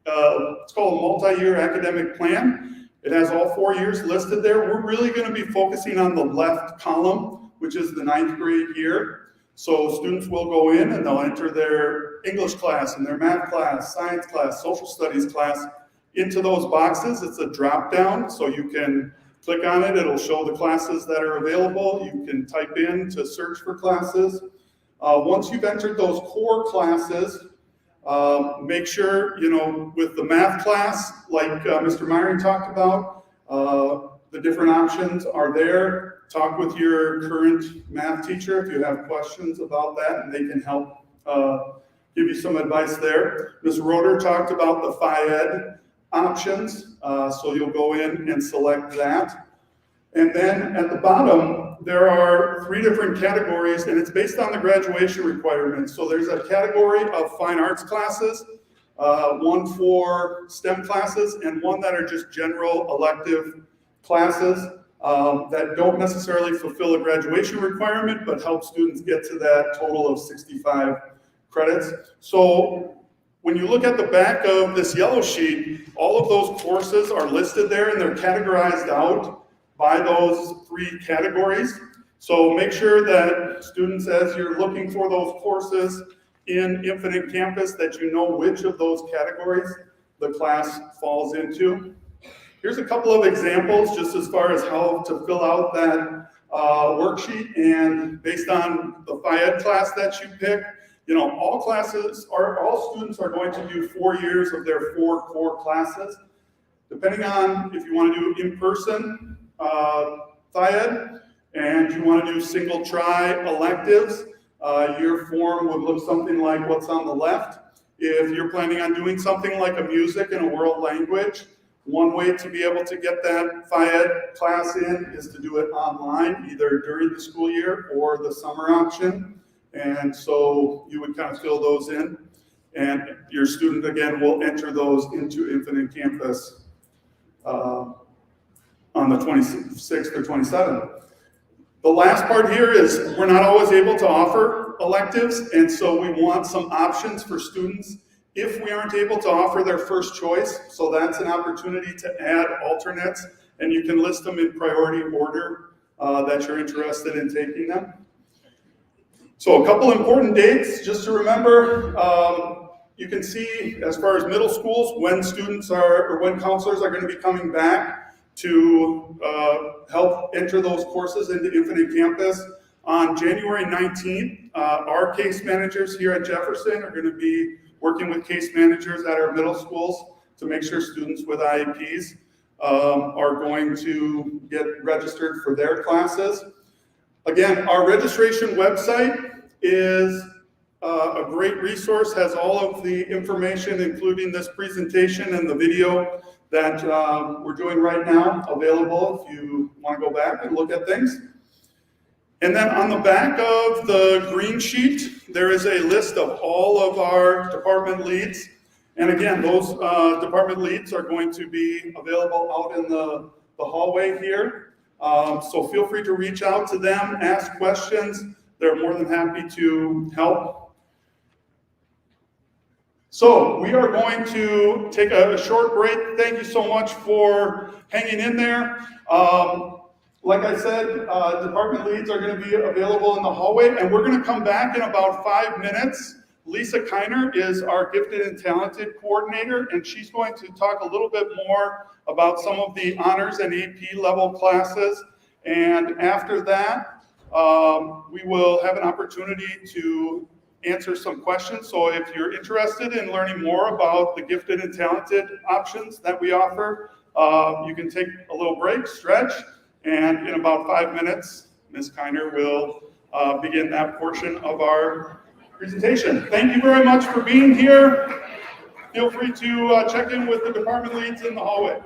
it's called a multi-year academic plan. It has all 4 years listed there. We're really going to be focusing on the left column, which is the 9th grade year. So students will go in and they'll enter their English class and their math class, science class, social studies class into those boxes. It's a drop down, so you can click on it. It'll show the classes that are available. You can type in to search for classes. Once you've entered those core classes, make sure, with the math class, like Mr. Myron talked about, the different options are there. Talk with your current math teacher if you have questions about that, and they can help give you some advice there. Ms. Roeder talked about the Phi-Ed options, so you'll go in and select that. And then at the bottom, there are 3 different categories, and it's based on the graduation requirements. So there's a category of fine arts classes, one for STEM classes, and one that are just general elective classes that don't necessarily fulfill a graduation requirement, but help students get to that total of 65 credits. So when you look at the back of this yellow sheet, all of those courses are listed there, and they're categorized out by those 3 categories. So make sure that students, as you're looking for those courses in Infinite Campus, that you know which of those categories the class falls into. Here's a couple of examples just as far as how to fill out that worksheet, and based on the Phi-Ed class that you pick, you know, all students are going to do 4 years of their 4 core classes. Depending on if you want to do in-person Phi-Ed and you want to do single try electives, your form would look something like what's on the left. If you're planning on doing something like a music and a world language, one way to be able to get that Phi-Ed class in is to do it online, either during the school year or the summer option. And so you would kind of fill those in, and your student, again, will enter those into Infinite Campus on the 26th or 27th. The last part here is we're not always able to offer electives, and so we want some options for students if we aren't able to offer their first choice. So that's an opportunity to add alternates, and you can list them in priority order that you're interested in taking them. So a couple important dates just to remember. You can see as far as middle schools when when counselors are going to be coming back to help enter those courses into Infinite Campus. On January 19th, our case managers here at Jefferson are going to be working with case managers at our middle schools to make sure students with IEPs are going to get registered for their classes. Again, our registration website is a great resource, has all of the information, including this presentation and the video that we're doing right now, available if you want to go back and look at things. And then on the back of the green sheet, there is a list of all of our department leads. And again, those department leads are going to be available out in the hallway here. So feel free to reach out to them, ask questions. They're more than happy to help. So we are going to take a short break. Thank you so much for hanging in there. Like I said, department leads are going to be available in the hallway, and we're going to come back in about 5 minutes. Lisa Kiner is our gifted and talented coordinator, and she's going to talk a little bit more about some of the honors and AP level classes. And after that, we will have an opportunity to answer some questions. So if you're interested in learning more about the gifted and talented options that we offer, you can take a little break, stretch, and in about 5 minutes, Ms. Kiner will begin that portion of our presentation. Thank you very much for being here. Feel free to check in with the department leads in the hallway.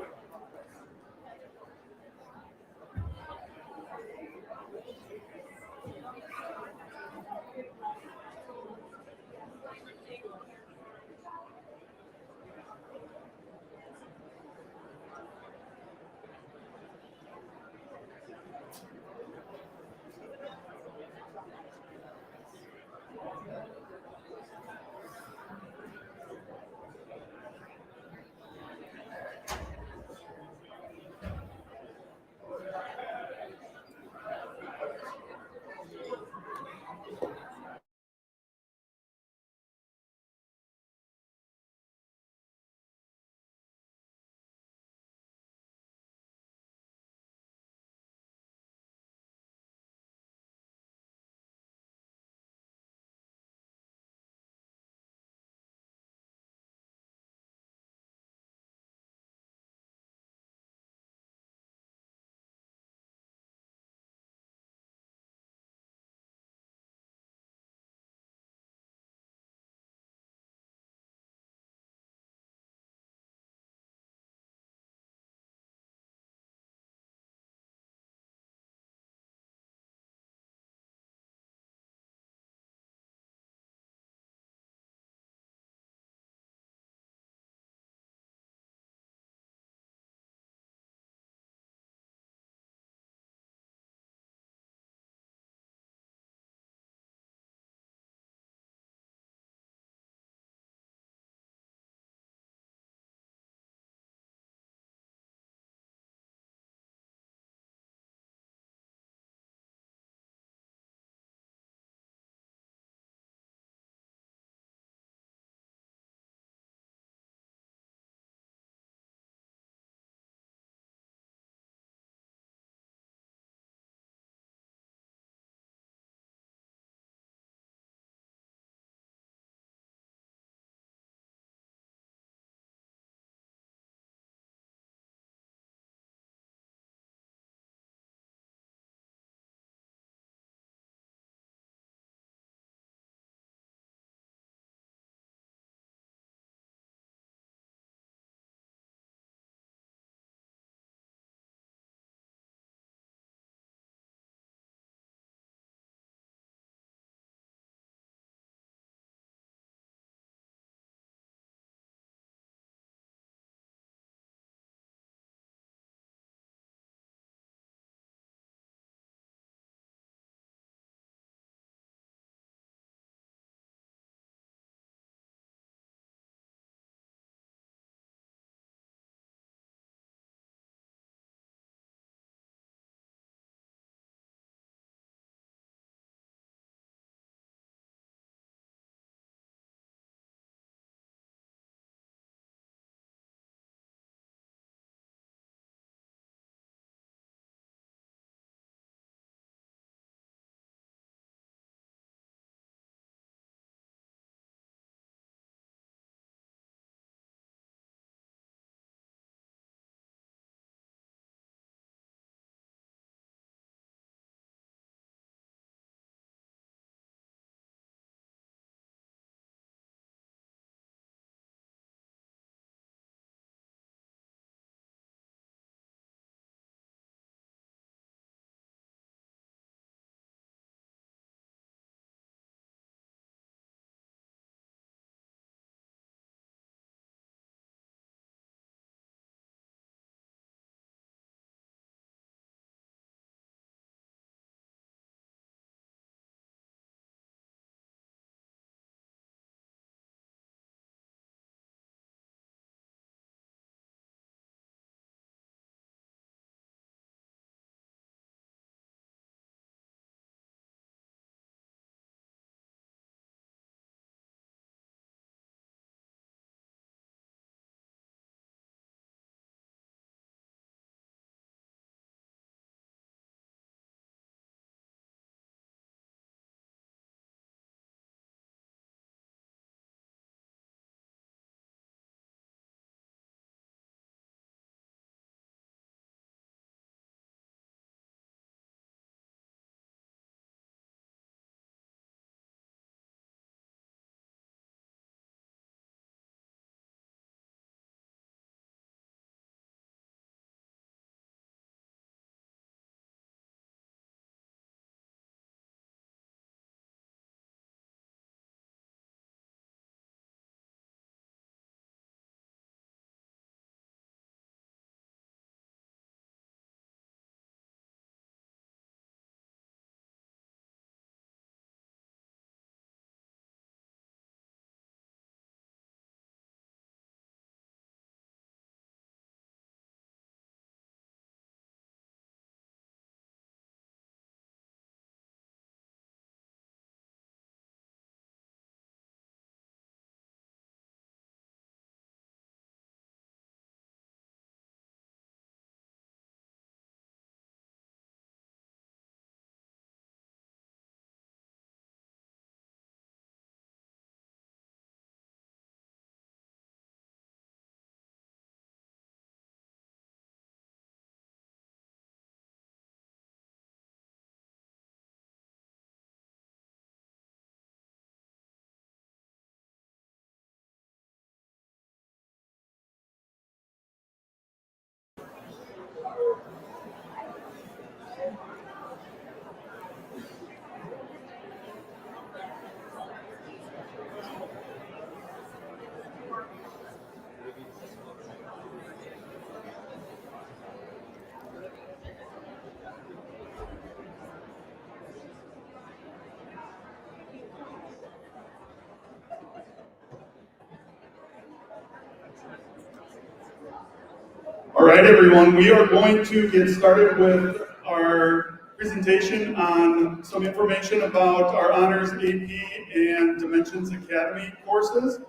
All right, everyone, we are going to get started with our presentation on some information about our Honors AP and Dimensions Academy courses.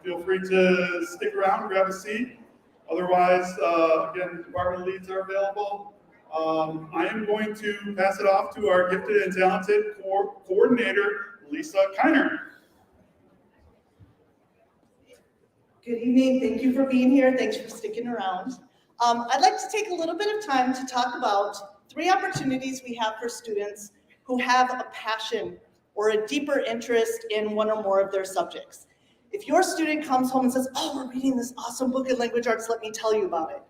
Feel free to stick around, grab a seat. Otherwise, again, department leads are available. I am going to pass it off to our gifted and talented coordinator, Lisa Kiner. Good evening. Thank you for being here. Thanks for sticking around. I'd like to take a little bit of time to talk about 3 opportunities we have for students who have a passion or a deeper interest in one or more of their subjects. If your student comes home and says, oh, we're reading this awesome book in language arts, let me tell you about it.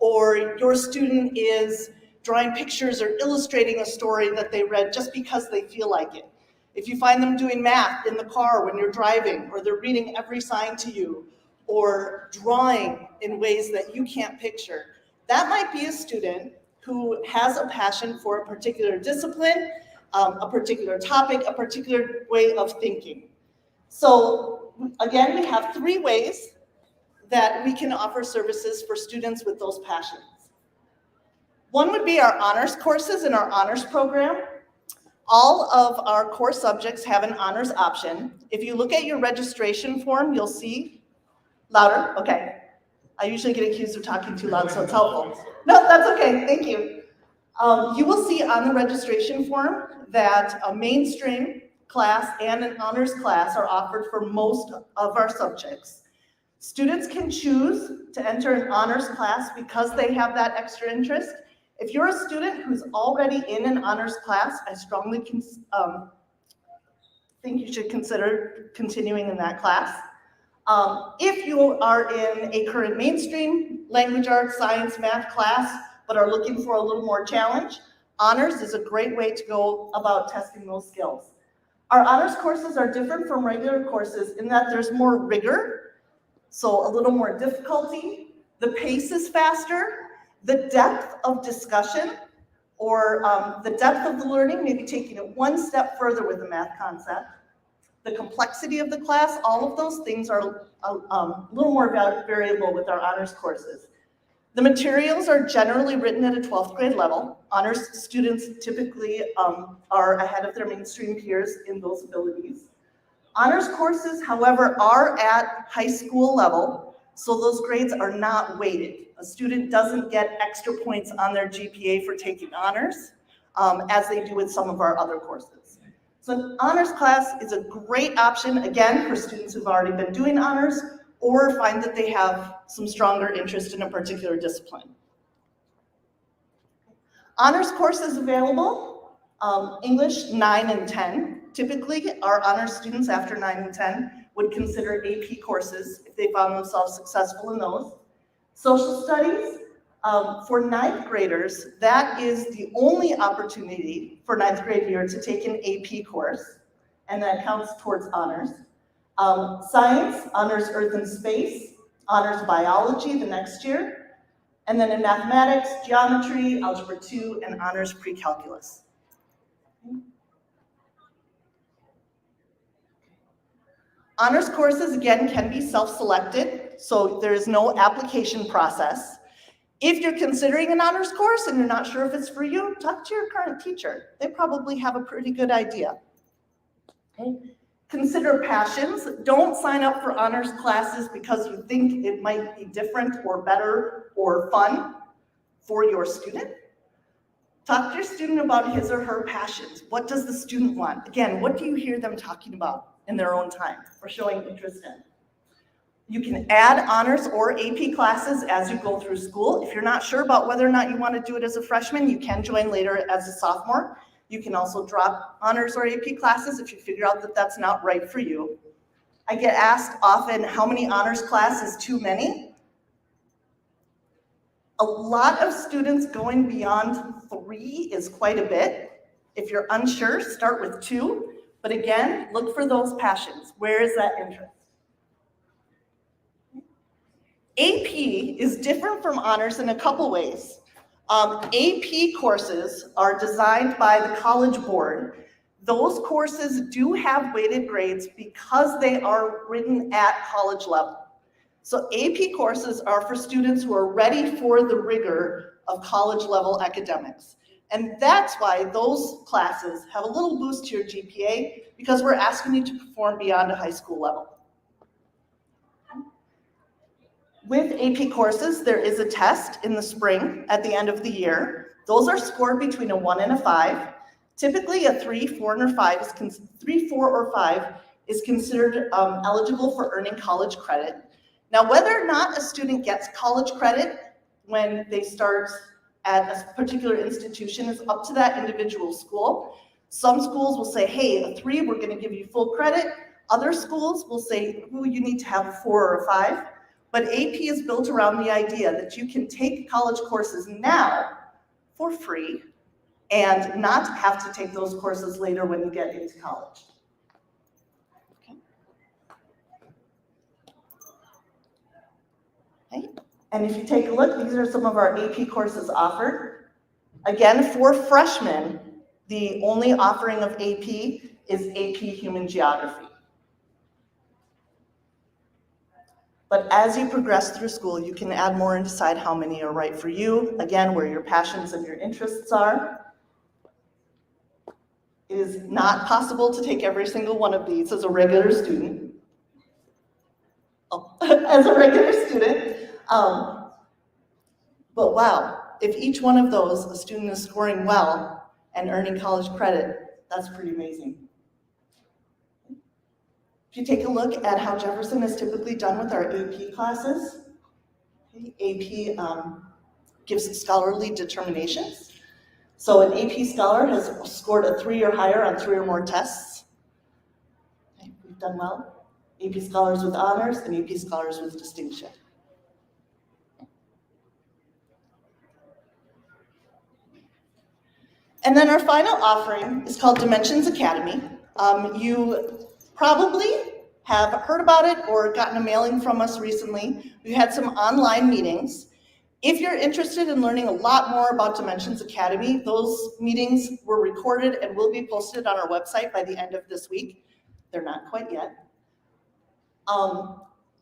Or your student is drawing pictures or illustrating a story that they read just because they feel like it. If you find them doing math in the car when you're driving, or they're reading every sign to you, or drawing in ways that you can't picture, that might be a student who has a passion for a particular discipline, a particular topic, a particular way of thinking. So again, we have 3 ways that we can offer services for students with those passions. One would be our honors courses in our honors program. All of our core subjects have an honors option. If you look at your registration form, you'll see. Louder? Okay. I usually get accused of talking too loud, so it's helpful. No, that's okay. Thank you. You will see on the registration form that a mainstream class and an honors class are offered for most of our subjects. Students can choose to enter an honors class because they have that extra interest. If you're a student who's already in an honors class, I strongly think you should consider continuing in that class. If you are in a current mainstream language arts, science, math class, but are looking for a little more challenge, honors is a great way to go about testing those skills. Our honors courses are different from regular courses in that there's more rigor, so a little more difficulty. The pace is faster. The depth of discussion or the depth of the learning, maybe taking it one step further with a math concept. The complexity of the class, all of those things are a little more variable with our honors courses. The materials are generally written at a 12th grade level. Honors students typically are ahead of their mainstream peers in those abilities. Honors courses, however, are at high school level, so those grades are not weighted. A student doesn't get extra points on their GPA for taking honors, as they do with some of our other courses. So an honors class is a great option, again, for students who've already been doing honors or find that they have some stronger interest in a particular discipline. Honors courses available, English 9 and 10. Typically, our honors students after 9 and 10 would consider AP courses if they found themselves successful in those. Social studies, for 9th graders, that is the only opportunity for 9th grade year to take an AP course, and that counts towards honors. Science, honors earth and space, honors biology the next year, and then in mathematics, geometry, algebra 2, and honors pre-calculus. Honors courses, again, can be self-selected, so there is no application process. If you're considering an honors course and you're not sure if it's for you, talk to your current teacher. They probably have a pretty good idea. Okay. Consider passions. Don't sign up for honors classes because you think it might be different or better or fun for your student. Talk to your student about his or her passions. What does the student want? Again, what do you hear them talking about in their own time or showing interest in? You can add honors or AP classes as you go through school. If you're not sure about whether or not you want to do it as a freshman, you can join later as a sophomore. You can also drop honors or AP classes if you figure out that that's not right for you. I get asked often, how many honors classes is too many? A lot of students going beyond 3 is quite a bit. If you're unsure, start with 2. But again, look for those passions. Where is that interest? AP is different from honors in a couple ways. AP courses are designed by the College Board. Those courses do have weighted grades because they are written at college level. So AP courses are for students who are ready for the rigor of college level academics. And that's why those classes have a little boost to your GPA, because we're asking you to perform beyond a high school level. With AP courses, there is a test in the spring at the end of the year. Those are scored between a 1 and a 5. Typically, a 3, 4, or 5 is considered eligible for earning college credit. Now, whether or not a student gets college credit when they start at a particular institution is up to that individual school. Some schools will say, hey, a 3, we're going to give you full credit. Other schools will say, ooh, you need to have a 4 or a 5. But AP is built around the idea that you can take college courses now for free and not have to take those courses later when you get into college. Okay. And if you take a look, these are some of our AP courses offered. Again, for freshmen, the only offering of AP is AP Human Geography. But as you progress through school, you can add more and decide how many are right for you, again, where your passions and your interests are. It is not possible to take every single one of these as a regular student. But wow, if each one of those, a student is scoring well and earning college credit, that's pretty amazing. If you take a look at how Jefferson is typically done with our AP classes, AP gives scholarly determinations. So an AP scholar has scored a 3 or higher on 3 or more tests. Okay, we've done well. AP scholars with honors and AP scholars with distinction. And then our final offering is called Dimensions Academy. You probably have heard about it or gotten a mailing from us recently. We've had some online meetings. If you're interested in learning a lot more about Dimensions Academy, those meetings were recorded and will be posted on our website by the end of this week. They're not quite yet.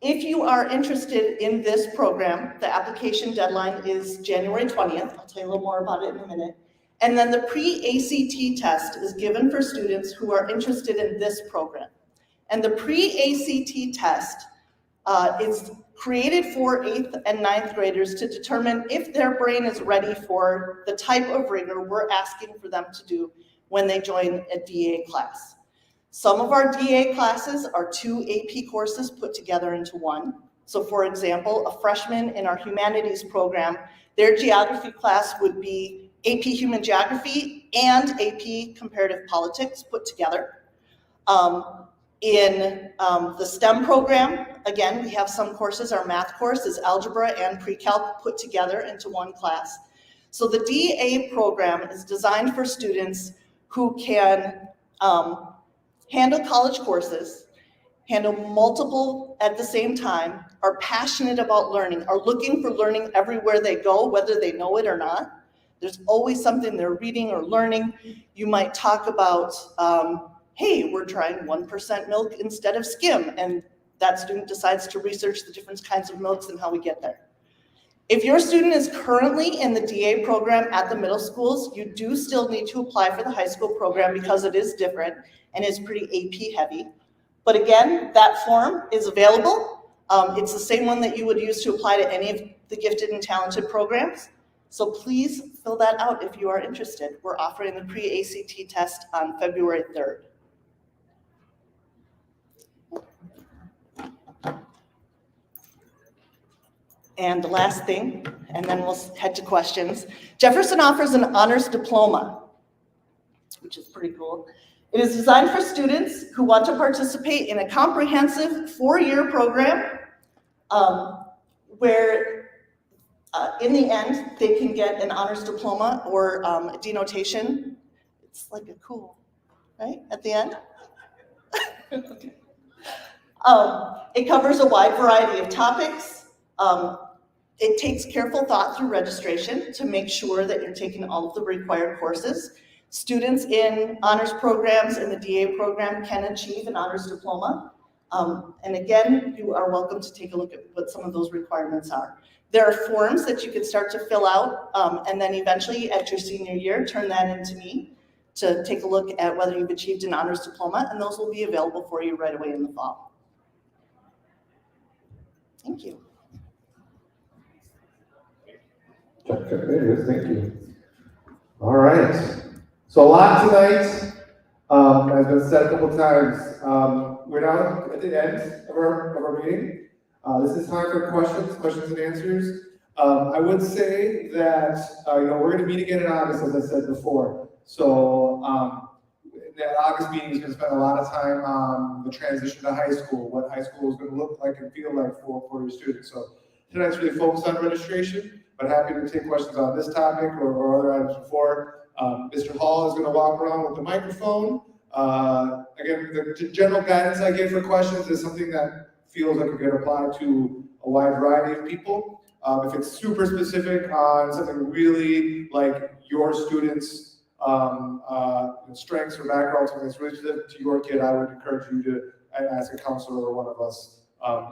If you are interested in this program, the application deadline is January 20th. I'll tell you a little more about it in a minute. And then the pre-ACT test is given for students who are interested in this program. And the pre-ACT test is created for 8th and 9th graders to determine if their brain is ready for the type of rigor we're asking for them to do when they join a DA class. Some of our DA classes are 2 AP courses put together into one. So for example, a freshman in our humanities program, their geography class would be AP Human Geography and AP Comparative Politics put together. In the STEM program, again, we have some courses. Our math course is algebra and pre-calc put together into one class. So the DA program is designed for students who can handle college courses, handle multiple at the same time, are passionate about learning, are looking for learning everywhere they go, whether they know it or not. There's always something they're reading or learning. You might talk about, hey, we're trying 1% milk instead of skim, and that student decides to research the different kinds of milks and how we get there. If your student is currently in the DA program at the middle schools, you do still need to apply for the high school program because it is different and is pretty AP heavy. But again, that form is available. It's the same one that you would use to apply to any of the gifted and talented programs. So please fill that out if you are interested. We're offering the pre-ACT test on February 3rd. And the last thing, and then we'll head to questions. Jefferson offers an honors diploma, which is pretty cool. It is designed for students who want to participate in a comprehensive 4-year program where in the end, they can get an honors diploma or a denotation. It's like a cool, right, at the end? Okay. It covers a wide variety of topics. It takes careful thought through registration to make sure that you're taking all of the required courses. Students in honors programs in the DA program can achieve an honors diploma. And again, you are welcome to take a look at what some of those requirements are. There are forms that you can start to fill out, and then eventually at your senior year, turn that into me to take a look at whether you've achieved an honors diploma, and those will be available for you right away in the fall. Thank you. Thank you. All right. So a lot tonight, as been said a couple times. We're now at the end of our meeting. This is time for questions and answers. I would say that we're going to meet again in August, as I said before. So that August meeting is going to spend a lot of time on the transition to high school, what high school is going to look like and feel like for your students. So tonight's really focused on registration, but happy to take questions on this topic or other items before. Mr. Hall is going to walk around with the microphone. Again, the general guidance I give for questions is something that feels like it could apply to a wide variety of people. If it's super specific on something really like your students' strengths or backgrounds, something that's really specific to your kid, I would encourage you to ask a counselor or one of us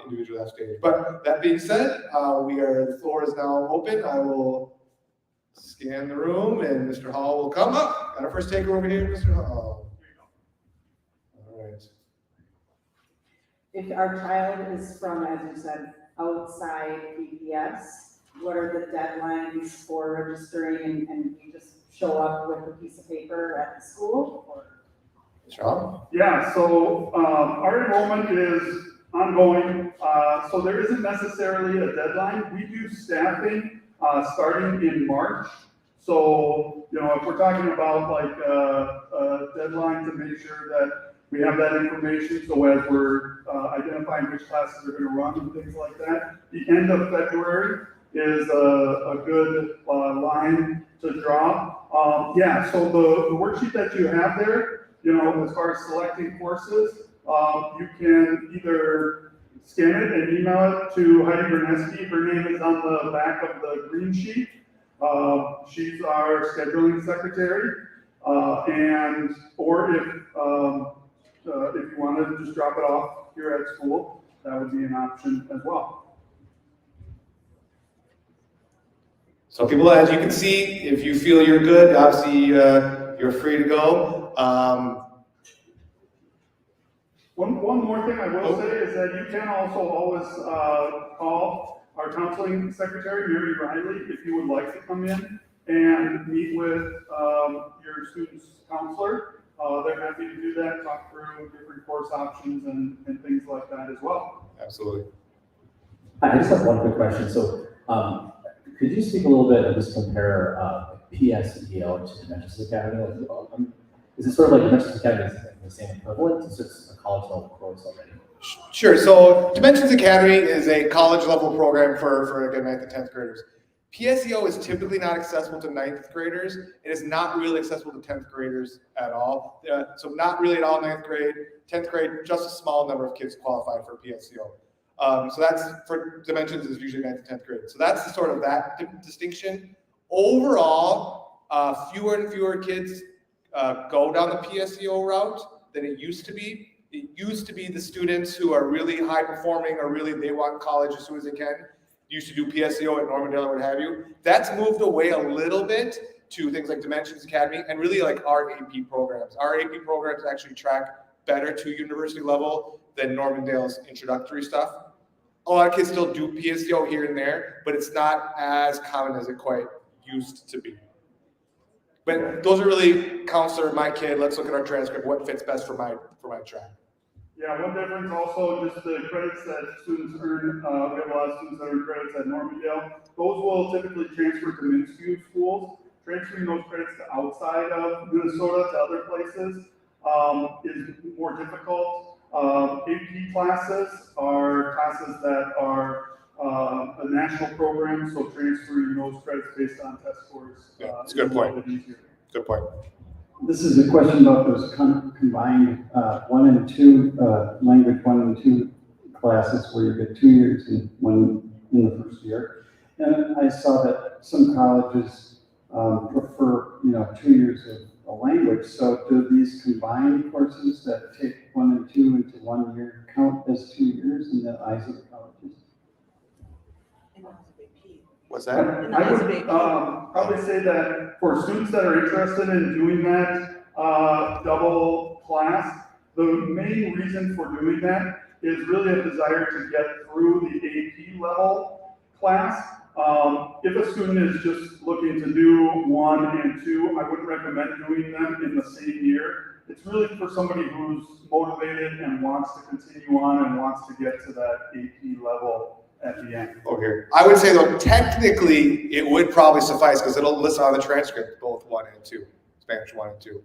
individually at that stage. But that being said, the floor is now open. I will scan the room and Mr. Hall will come up. Got our first taker over here, Mr. Hall. All right. If our child is from, as you said, outside PPS, what are the deadlines for registering, and you just show up with a piece of paper at the school? Or? Sean? Yeah, so our enrollment is ongoing, so there isn't necessarily a deadline. We do staffing starting in March. So, if we're talking about like a deadline to make sure that we have that information, so as we're identifying which classes are going to run and things like that, the end of February is a good line to draw. So the worksheet that you have there, as far as selecting courses, you can either scan it and email it to Heidi Berneski. Her name is on the back of the green sheet. She's our scheduling secretary. Or if you want to just drop it off here at school, that would be an option as well. So people, as you can see, if you feel you're good, obviously you're free to go. One more thing I will say is that you can also always call our counseling secretary, Mary Riley, if you would like to come in and meet with your student's counselor. They're happy to do that, talk through different course options and things like that as well. Absolutely. I just have one quick question. So, could you speak a little bit and just compare PSEO to Dimensions Academy? Is it sort of like Dimensions Academy is the same equivalent? Is it a college level course already? Sure. So Dimensions Academy is a college level program for again 9th and 10th graders. PSEO is typically not accessible to 9th graders. It is not really accessible to 10th graders at all. So not really at all 9th grade. 10th grade, just a small number of kids qualify for PSEO. So that's for Dimensions is usually 9th and 10th grade. So that's the sort of that distinction. Overall, fewer and fewer kids go down the PSEO route than it used to be. It used to be the students who are really high performing or really they want college as soon as they can. Used to do PSEO at Normandale or what have you. That's moved away a little bit to things like Dimensions Academy and really like our AP programs. Our AP programs actually track better to university level than Normandale's introductory stuff. A lot of kids still do PSEO here and there, but it's not as common as it quite used to be. But those are really counselor, my kid, let's look at our transcript, what fits best for my track. Yeah, one difference also, just the credits that students earn, we have a lot of students that earn credits at Normandale. Those will typically transfer to MnSCU schools. Transferring those credits to outside of Minnesota to other places is more difficult. AP classes are classes that are a national program, so transferring those credits based on test scores. That's a good point. Good point. This is a question about those combined 1 and 2, language 1 and 2 classes where you get 2 years and 1 in the first year. And I saw that some colleges prefer, 2 years a language. So do these combined courses that take 1 and 2 into 1 year count as 2 years in the eyes of the colleges? What's I that? would probably say that for students that are interested in doing that double class, the main reason for doing that is really a desire to get through the AP level class. If a student is just looking to do 1 and 2, I wouldn't recommend doing them in the same year. It's really for somebody who's motivated and wants to continue on and wants to get to that AP level at the end. Okay. I would say though, technically, it would probably suffice because it'll list on the transcript, both 1 and 2, Spanish 1 and 2.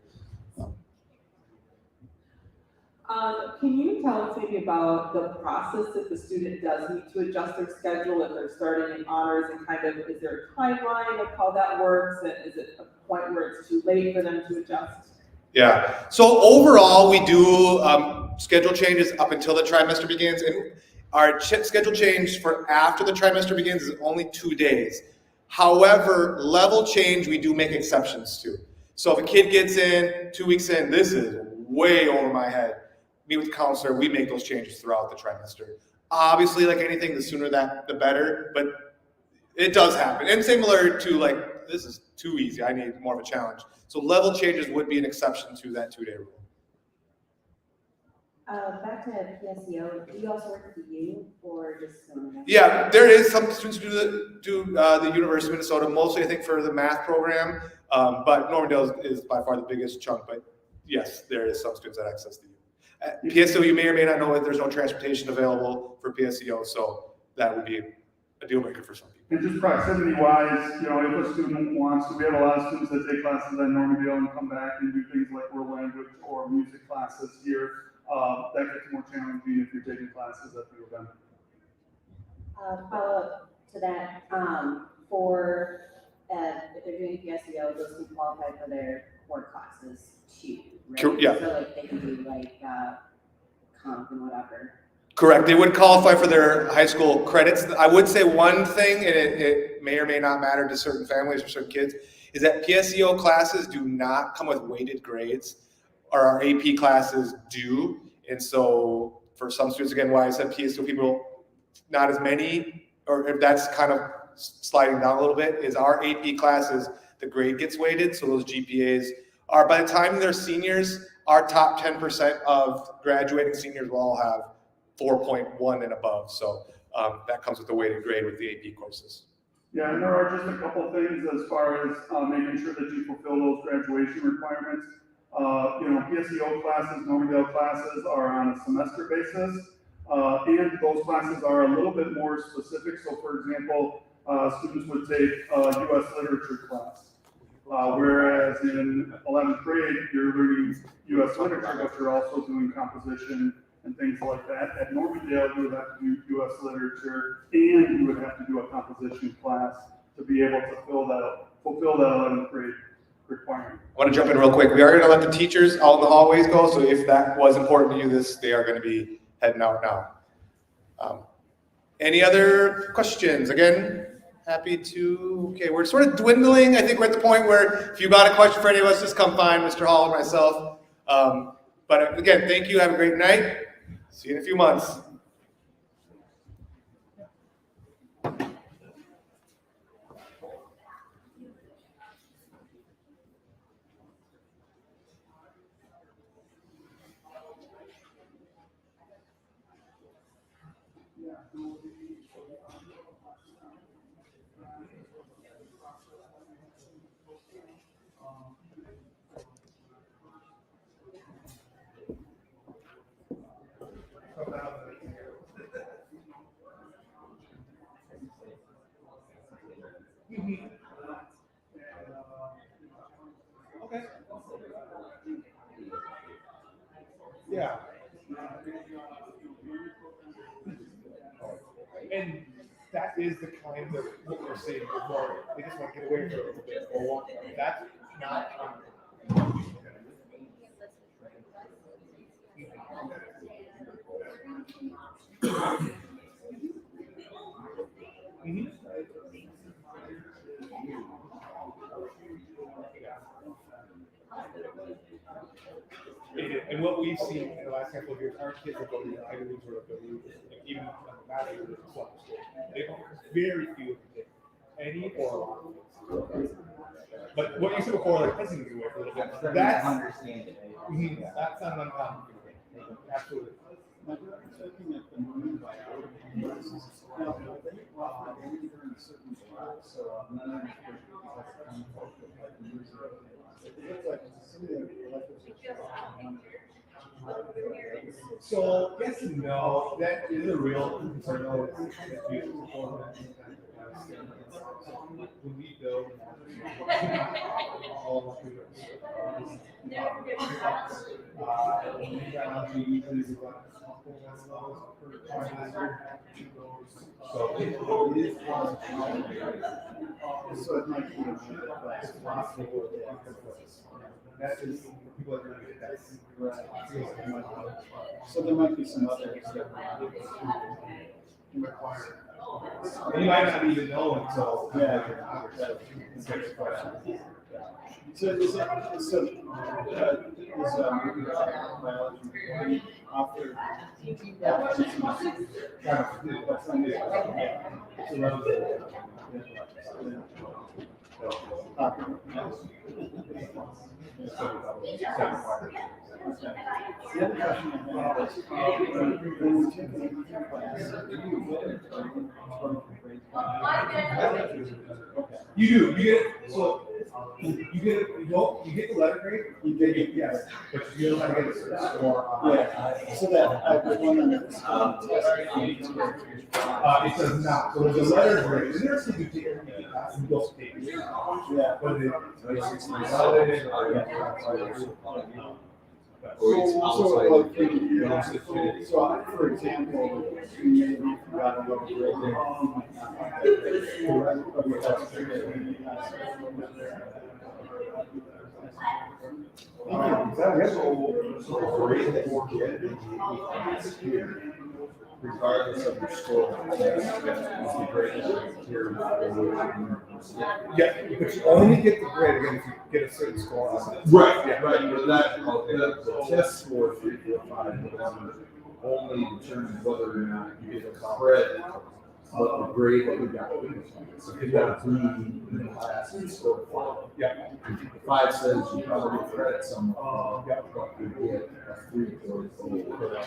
Can you tell us maybe about the process if the student does need to adjust their schedule, if they're starting in honors, and kind of, is there a timeline of how that works? And is it a point where it's too late for them to adjust? Yeah, so overall, we do schedule changes up until the trimester begins, and our schedule change for after the trimester begins is only 2 days. However, level change, we do make exceptions to. So if a kid gets in 2 weeks in, this is way over my head. Meet with the counselor, we make those changes throughout the trimester. Obviously, like anything, the sooner that, the better, but it does happen. And similar to like, this is too easy, I need more of a challenge. So level changes would be an exception to that 2-day rule. Back to PSEO, do you also work at the U or just? Yeah, there is some students do the University of Minnesota, mostly I think for the math program, but Normandale is by far the biggest chunk, but yes, there is some students that access the U. At PSEO, you may or may not know that there's no transportation available for PSEO, so that would be a deal breaker for some people. And just proximity wise, if a student wants to, we have a lot of students that take classes at Normandale and come back and do things like world language or music classes here. That gets more challenging if you're taking classes at the event. Follow up to that, if they're doing PSEO, those can qualify for their core classes too, right? Yeah. So like they can do like comp and whatever. Correct, they would qualify for their high school credits. I would say one thing, and it may or may not matter to certain families or certain kids, is that PSEO classes do not come with weighted grades, or our AP classes do. And so for some students, again, why I said PSEO people, not as many, or if that's kind of sliding down a little bit, is our AP classes, the grade gets weighted, so those GPAs are, by the time they're seniors, our top 10% of graduating seniors will all have 4.1 and above. So that comes with the weighted grade with the AP courses. Yeah, and there are just a couple things as far as making sure that you fulfill those graduation requirements. PSEO classes, Normandale classes are on a semester basis, and those classes are a little bit more specific. So for example, students would take a U.S. literature class, whereas in 11th grade, you're learning U.S. literature, but you're also doing composition and things like that. At Normandale, you would have to do U.S. literature, and you would have to do a composition class to be able to fulfill that 11th grade requirement. I want to jump in real quick. We are going to let the teachers out in the hallways go, so if that was important to you, they are going to be heading out now. Any other questions? Again, happy to, okay, we're sort of dwindling. I think we're at the point where if you got a question for any of us, just come find Mr. Hall or myself. But again, thank you. Have a great night. See you in a few months. Okay. Yeah. And that is the kind of what we're seeing more. They just want to get away from it a little bit more. That's not common. Mm-hmm. And what we've seen in the last couple of years, our kids that go to the Ivy League or the league, like even master's or club school, they very few of them take any or a lot. But what you said before, like pissing you away for a little bit, that's understanding. That's not uncommon. Absolutely. Looking at the marine biology courses, now, they offer only during certain spots, so I'm not sure So yes and no, that is a real concern. Though, when we build all of so it is so it might be it's possible that is people are going to get that. so there might be some others that require. And you might not even know until. So is biology after? The other question I have is, when we take an AP class, do you get it from grade You do. You get so you get you get the letter grade. You get it, yes, but you don't have to get a score. Yeah. So that I was wondering if it's it does not. So there's a letter grade. And there's some you take every class and you don't take it. Yeah. But it. So, for example, maybe you got a little grade Regardless of your score. Yeah, but you only get the grade again if you get a certain score on it. Right, Yeah. right, but the test score 3, 4, 5 only determines whether or not you get a credit, but the grade that you got. So if you got a 3 in the class, you score 5. Yeah. 5 says you probably get credit somewhere, but you get a 3 or 4.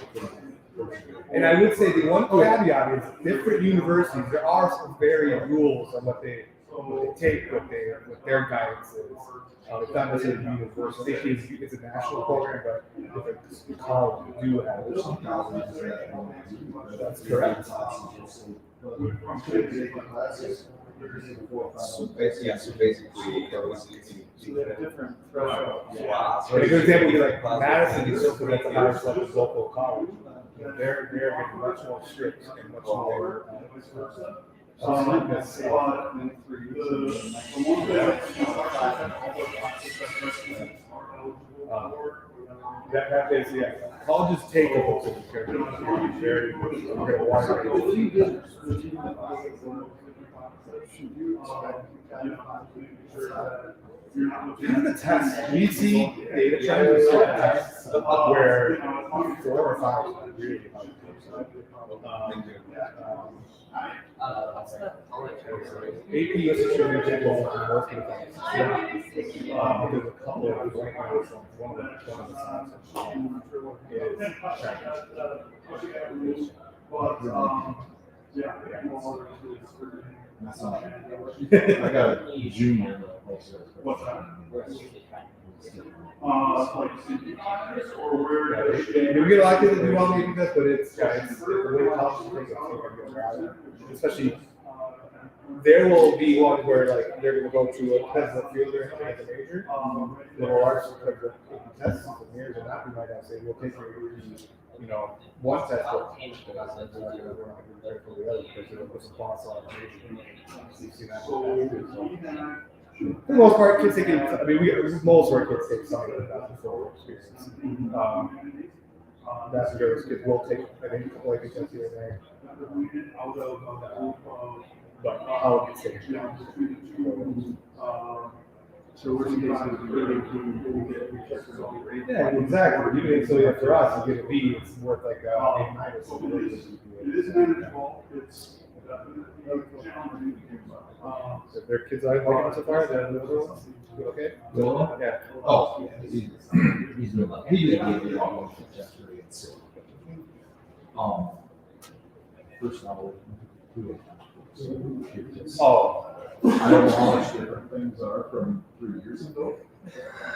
And I would say the one caveat is different universities, there are some varied rules on what they take, what their guidance is. It's not necessarily university, it's a national program, but different colleges do have it. That's correct. So basically, So they're different thresholds. For example, you like Madison, you still at the highest level of local college. They're getting much more strict and much more. That is, yeah. Colleges take a whole very, even the tests, we see data trends where 4 or 5 is really hard. AP is a example of most of the things. There's a couple of right now, one of the times is I got a junior. What's that? Like or where? we get a lot of kids that do well maybe this, but it's a really tough thing. Especially, there will be one where like they're gonna go to a depends on the field they're in as a major. Little arts because of tests and years and that we might have to say, we'll take one test. But we're not gonna prepare for the other because it'll put some costs on the you see that. For the most part, kids take it. I mean, most of our kids take some of that before experience. That's where those kids will take, I think, a couple of tests here and there. But I'll get sick. So we're really get. Yeah, exactly. Even so, yeah, for us, you get a B, it's worth like a A-. It is manageable, it's. So their kids are like it so far, then the other ones, you okay? Noah? Yeah. Oh, yeah, he's doing well. He didn't get it all trajectory and so. First novel. Oh. I don't know how much different things are from 3 years ago.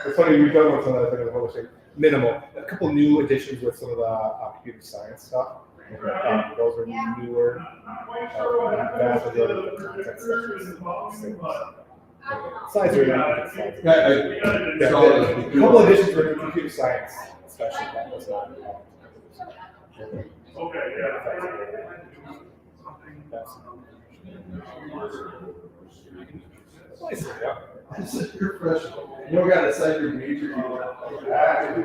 It's funny, we've done with some of that thing, publishing, minimal, a couple new additions with some of the computer science stuff. Those are newer. Vast majority of the content stuff is science are not science. A couple additions for computer science, especially that was not. Okay, yeah. You're fresh. You don't gotta cite your major. You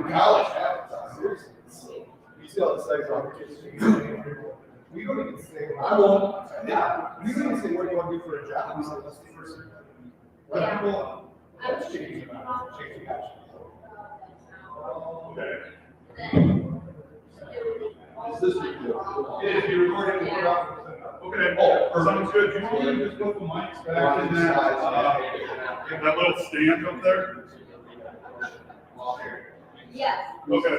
college. Seriously. You still have to say something. We don't even say. I won't. Yeah, we don't even say what do you want to do for a job. We say let's do first. Let people. Let's change it. Change it. Is this? If you're recording, Okay, sounds good. You want to just put the mics back in that little stand up there? Yes. Okay.